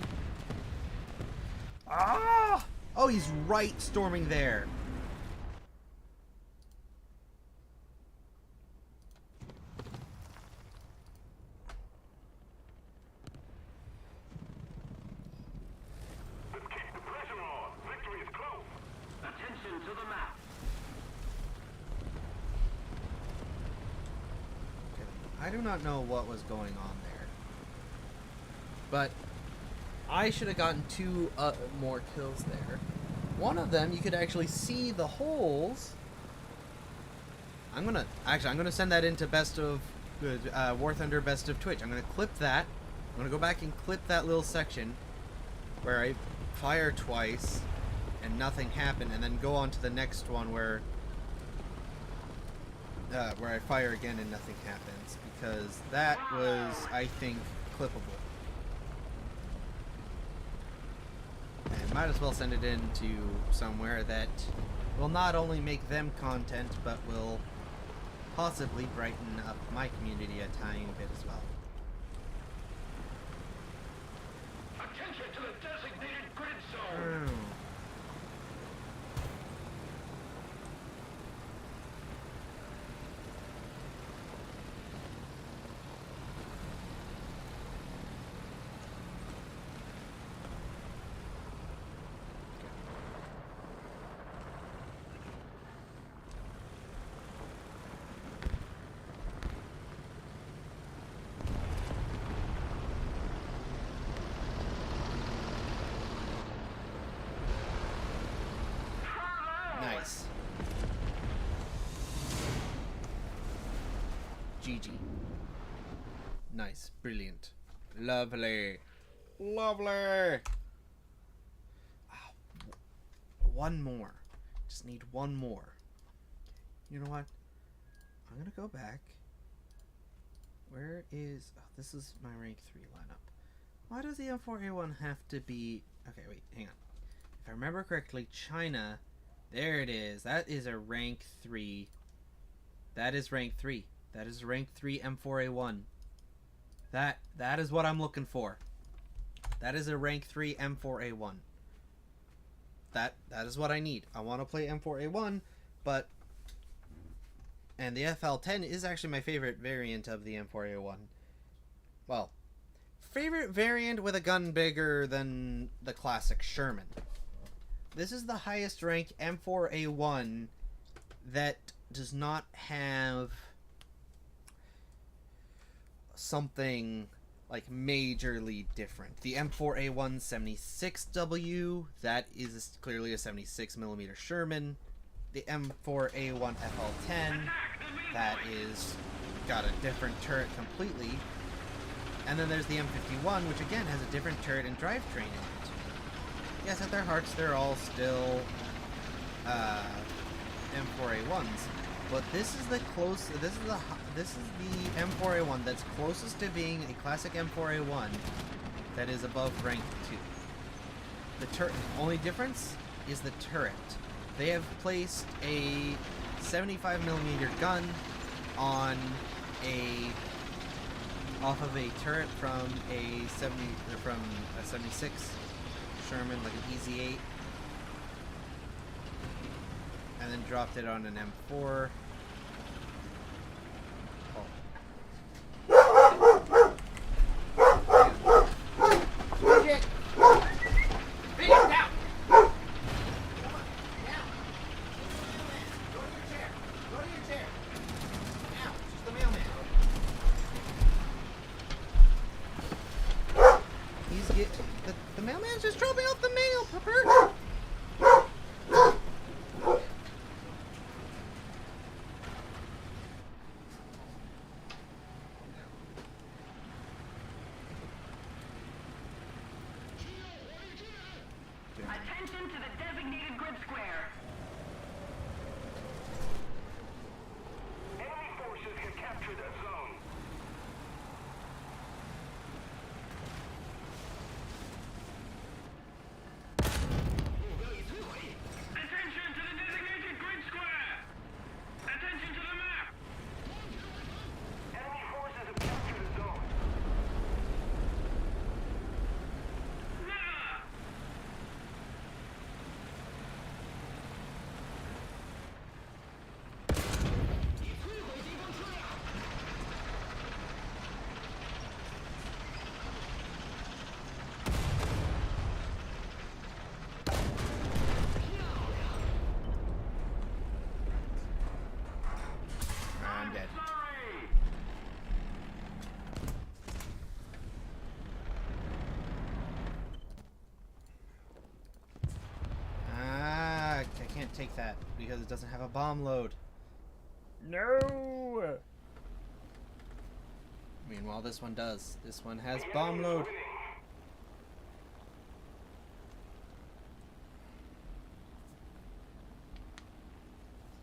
Ah! Oh, he's right storming there. Let's keep the pressure on. Victory is close. Attention to the map. I do not know what was going on there, but I should have gotten 2 more kills there. One of them, you could actually see the holes. I'm gonna send that into Best of War Thunder Best of Twitch. I'm gonna clip that. I'm gonna go back and clip that little section where I fire twice and nothing happened, and then go on to the next one where I fire again and nothing happens, because that was, I think, clippable. And might as well send it into somewhere that will not only make them content, but will possibly brighten up my community a tiny bit as well. Attention to the designated grid zone. Oh. GG. Nice. Brilliant. Lovely. Lovely. Ah, one more. Just need one more. You know what? I'm gonna go back. Where is... Oh, this is my rank 3 lineup. Why does the M4A1 have to be... Okay, wait, hang on. If I remember correctly, China... There it is. That is a rank 3. That is rank 3. That is rank 3 M4A1. That is what I'm looking for. That is a rank 3 M4A1. That is what I need. I want to play M4A1, but... And the FL10 is actually my favorite variant of the M4A1. Well, favorite variant with a gun bigger than the classic Sherman. This is the highest ranked M4A1 that does not have something like majorly different. The M4A1 76W, that is clearly a 76mm Sherman. The M4A1 FL10, that is got a different turret completely. And then there's the M51, which again has a different turret and drivetrain in it. Yes, at their hearts, they're all still M4A1s, but this is the M4A1 that's closest to being a classic M4A1 that is above rank 2. The only difference is the turret. They have placed a 75mm gun on off of a turret from a 76 Sherman, like an Easy 8, and then dropped it on an M4. The mailman's just dropping off the mail, Pepper! Attention to the designated grid square. Enemy forces have captured a zone. Attention to the designated grid square! Attention to the map! Enemy forces have captured a zone. Never! I'm dead. Sorry! I can't take that because it doesn't have a bomb load. No! Meanwhile, this one does. This one has bomb load.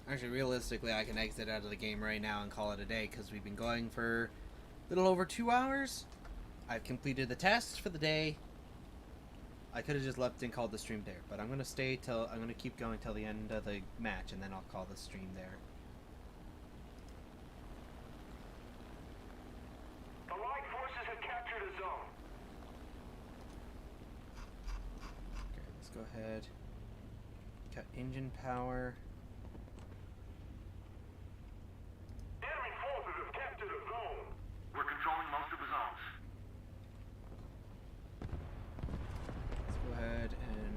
Actually, realistically, I can exit out of the game right now and call it a day because we've been going for a little over 2 hours. I've completed the tasks for the day. I could have just left and called the stream there, but I'm gonna keep going till the end of the match, and then I'll call the stream there. Allied forces have captured a zone. Okay, let's go ahead. Cut engine power. Enemy forces have captured a zone. We're controlling most of the zones. Let's go ahead and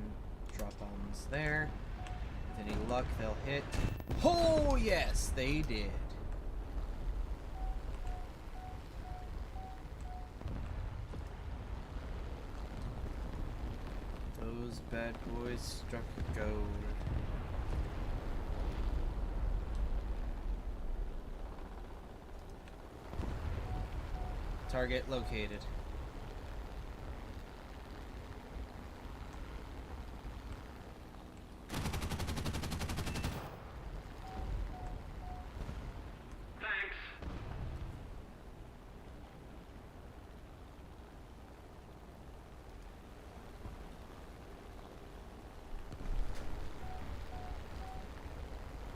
drop bombs there. With any luck, they'll hit. Oh, yes, they did. Those bad boys struck gold. Target located. Thanks.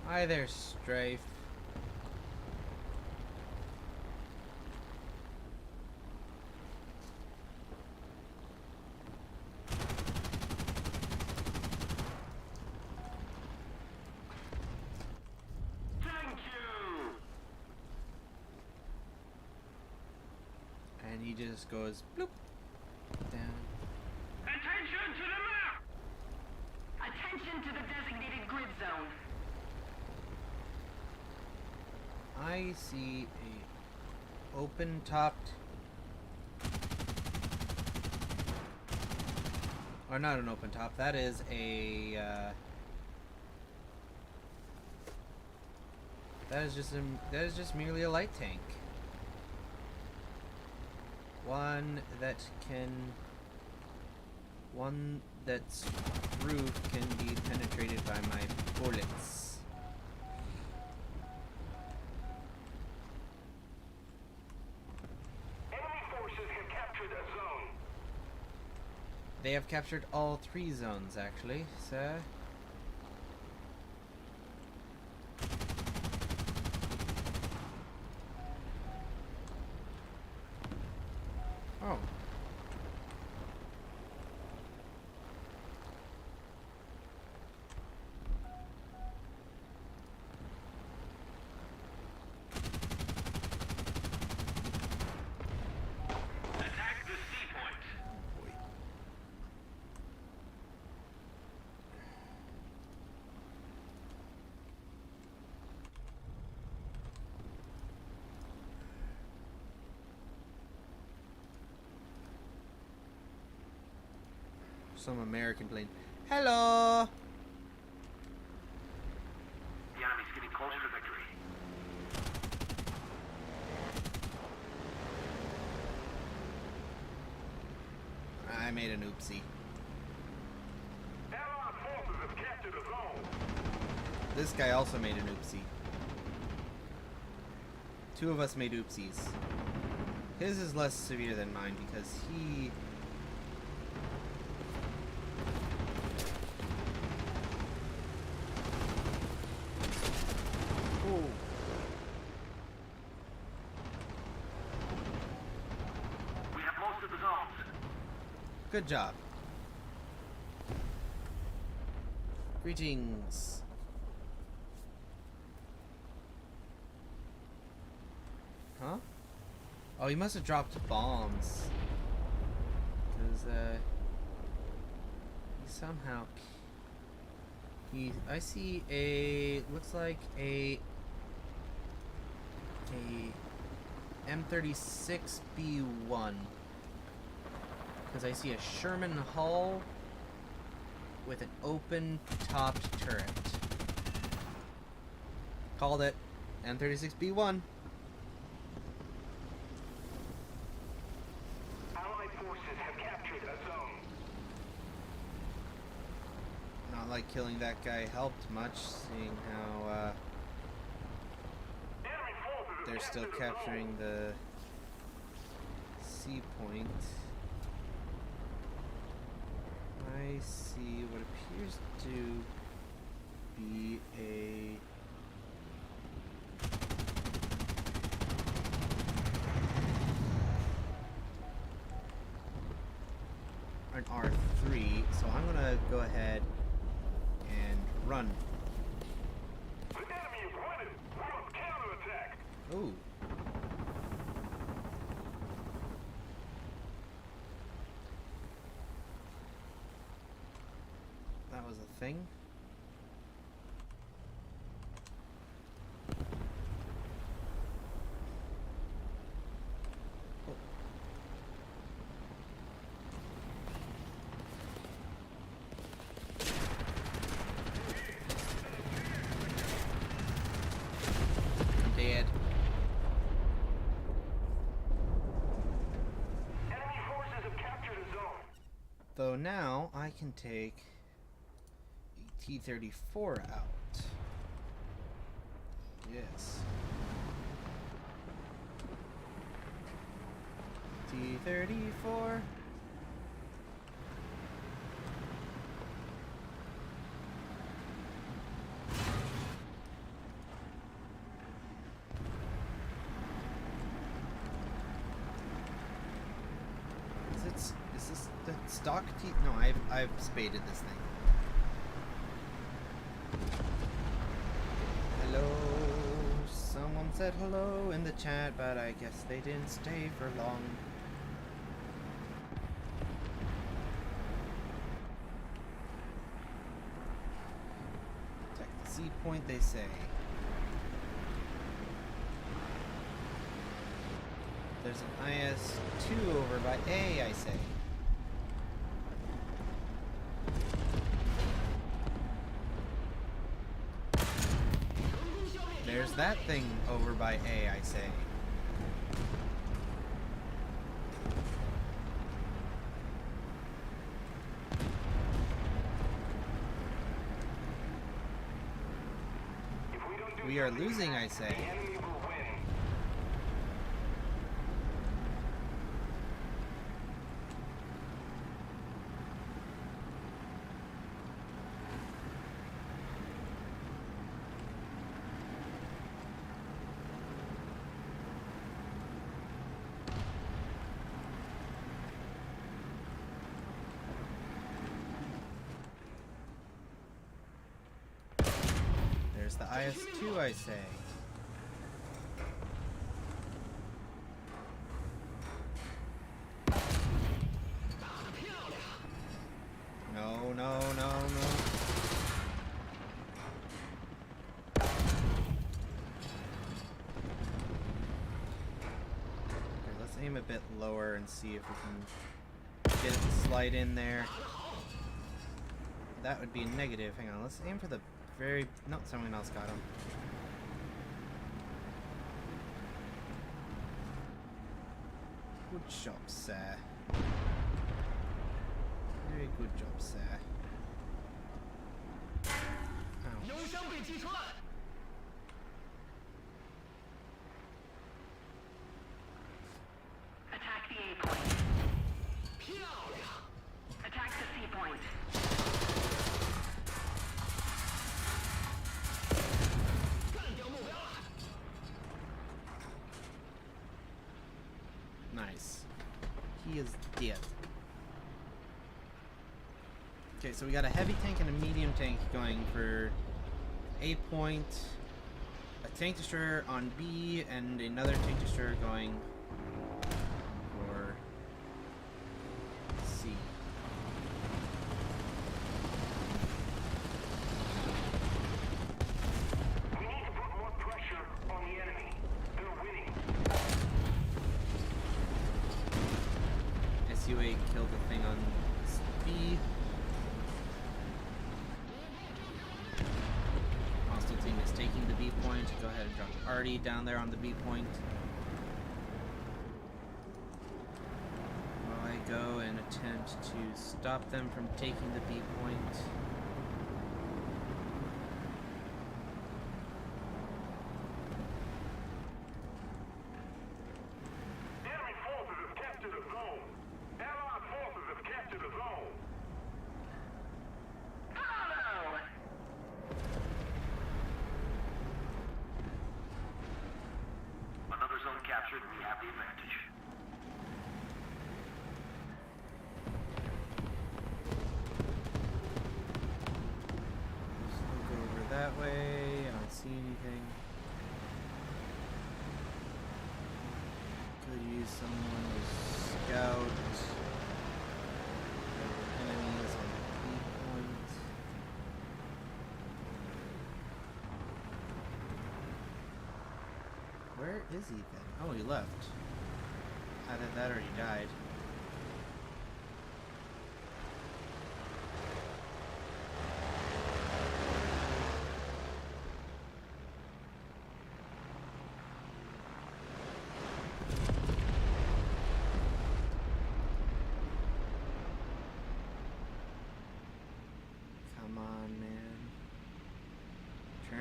Hi there, Strafe. Thank you. And he just goes bloop down. Attention to the map. Attention to the designated grid zone. I see a open topped, or not an open top. That is a that is just merely a light tank. One that's roof can be penetrated by my bullets. Enemy forces have captured a zone. They have captured all 3 zones, actually, sir. Oh. Attack the C point. Some American plane. Hello! The enemy's getting closer to victory. I made an oopsie. Allied forces have captured a zone. This guy also made an oopsie. 2 of us made oopsies. His is less severe than mine because he... Oh. We have most of the zones. Good job. Greetings. Huh? Oh, he must have dropped bombs. Because, he somehow... I see a... looks like a M36B1. Because I see a Sherman hull with an open topped turret. Called it. M36B1. Allied forces have captured a zone. Not like killing that guy helped much, seeing how Enemy forces have they're still captured a capturing zone. the C point. I see what appears to be an R3, so I'm gonna go ahead and run. The enemy is winning. We must counterattack. Ooh. That was a thing. Oh. I'm dead. now I can take a T-34 out. Yes. T-34. Is this the stock T? No, I've spaded this thing. Hello. Someone said hello in the chat, but I guess they didn't stay for long. Protect the C point, they say. There's an IS-2 over by A, I say. There's that thing over by A, I say. We are losing, I say. There's the IS-2, I say. No, no, no, no. Okay, let's aim a bit lower and see if we can get it to slide in there. That would be a negative. Hang on, let's aim for the very... No, someone else got him. Good job, sir. Very good job, sir. Ouch. 油箱被击穿。 Attack the A point. 漂亮！ Attack the C point. 干掉目标了。 Nice. He is dead. Okay, so we got a heavy tank and a medium tank going for A point, a tank destroyer on B, and another tank destroyer going for C. We need to put more pressure on the enemy. They're winning. SUA killed the thing on B. Hostile team is taking the B point. Go ahead and drop Artie down there on the B point. While I go and attempt to stop them from taking the B point. Enemy forces have captured a zone. Allied forces have captured a zone. Follow! Another zone captured, we have the advantage. So we'll go over that way. I don't see anything. Could use someone to scout. There were enemies on the B point. Where is he then? Oh, he left. I thought that already died.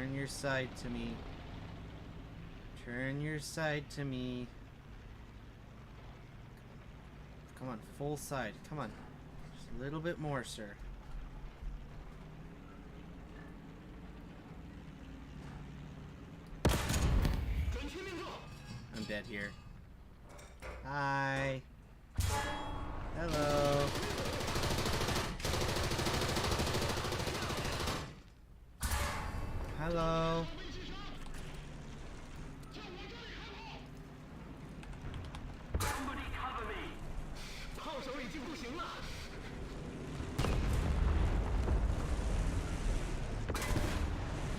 Turn your side to me. Turn your side to me. Come on, full side. Come on. Just a little bit more, sir. I'm dead here. Hi. Hello. Hello. Somebody cover me! 炮手已经不行了。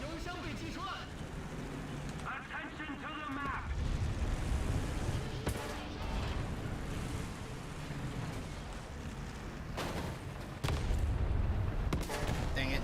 油箱被击穿。 Attention to the map! Dang it.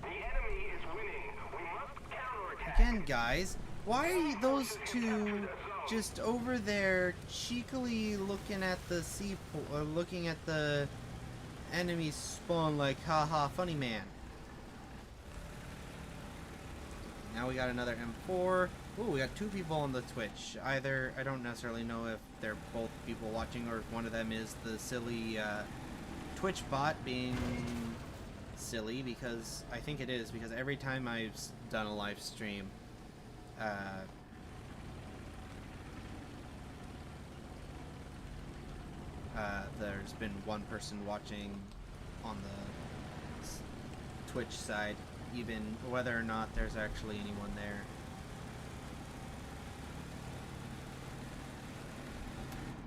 The enemy is winning. We must counterattack. Again, guys, why are those two just over there cheekily looking at the or looking at the enemy spawn like, haha, funny man? Now we got another M4. Ooh, we got two people on the Twitch. Either, I don't necessarily know if they're both people watching or if one of them is the silly Twitch bot being silly, because I think it is, because every time I've done a live stream, there's been one person watching on the Twitch side, even whether or not there's actually anyone there.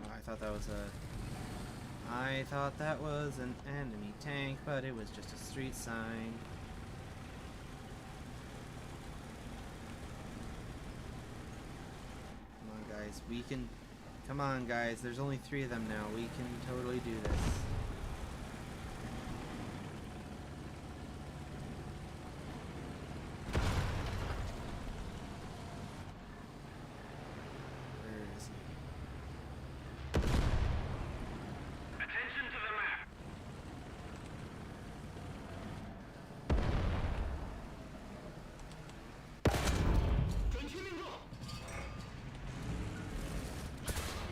Oh, I thought that was an enemy tank, but it was just a street sign. Come on, guys, we can... Come on, guys, there's only 3 of them now. We can totally do this. Where is he? Attention to the map.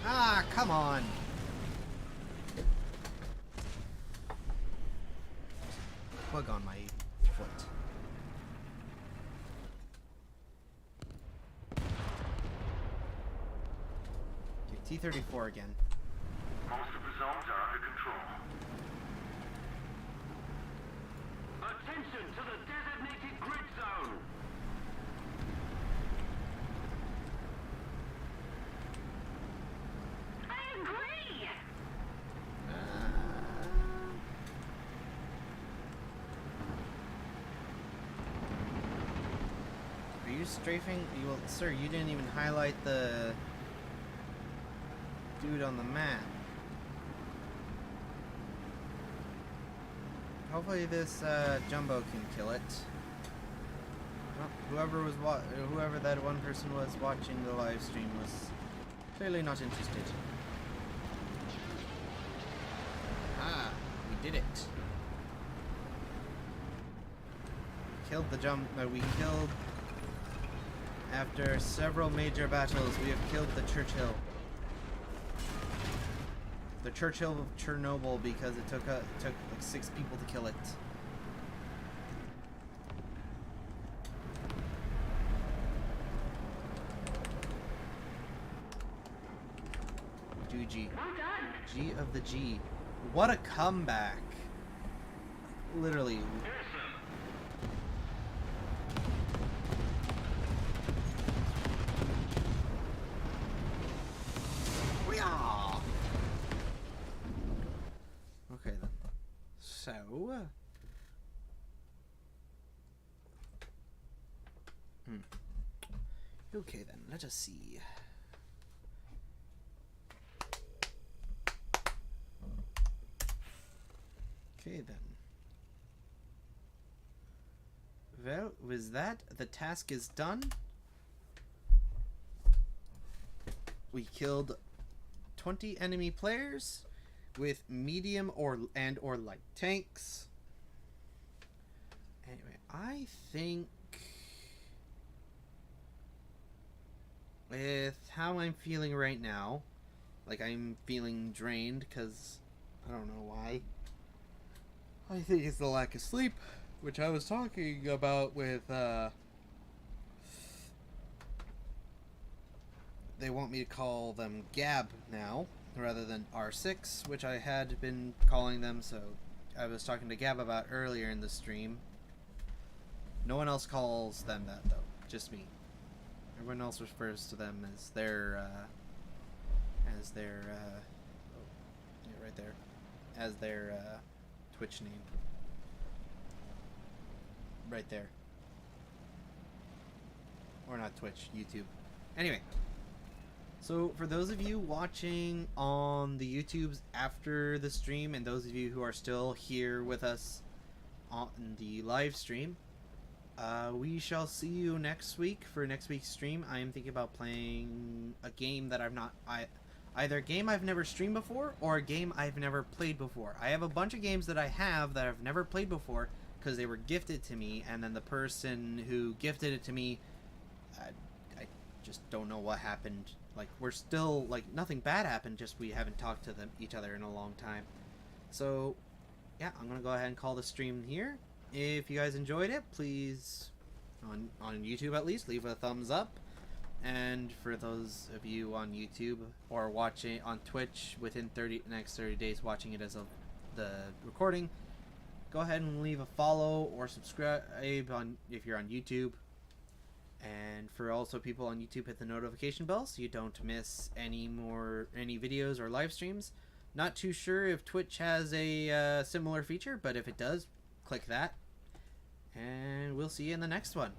Ah, come on! Bug on my foot. Okay, T-34 again. Most of the zones are under control. Attention to the designated grid zone. I agree! Are you strafing? Well, sir, you didn't even highlight the dude on the map. Hopefully this jumbo can kill it. Well, whoever that one person was watching the live stream was clearly not interested. Ah, we did it. Killed the we killed, after several major battles, we have killed the Churchill. The Churchill of Chernobyl, because it took like 6 people to kill it. G. Well done! G of the G. What a comeback. Literally. Weeah! Okay then. So. Okay then, let us see. Okay then. well, with that, the task is done. We killed 20 enemy players with medium or light tanks. Anyway, I think with how I'm feeling right now, like I'm feeling drained because I don't know why. I think it's the lack of sleep, which I was talking about with they want me to call them Gab now rather than R6, which I had been calling them, so I was talking to Gab about earlier in the stream. No one else calls them that though, just me. Everyone else refers to them as their yeah, right there, as their Twitch name. Right there. Or not Twitch, YouTube. Anyway. So for those of you watching on the YouTubes after the stream, and those of you who are still here with us on the live stream, we shall see you next week for next week's stream. I am thinking about playing a game that either a game I've never streamed before or a game I've never played before. I have a bunch of games that I have that I've never played before because they were gifted to me, and then the person who gifted it to me, I just don't know what happened. Like, we're still, like, nothing bad happened, just we haven't talked to each other in a long time. So, yeah, I'm gonna go ahead and call the stream here. If you guys enjoyed it, please, on YouTube at least, leave a thumbs up. And for those of you on YouTube or watching on Twitch within next 30 days watching it as of the recording, go ahead and leave a follow or subscribe if you're on YouTube. And for also people on YouTube, hit the notification bell so you don't miss any videos or live streams. Not too sure if Twitch has a similar feature, but if it does, click that. And we'll see you in the next one.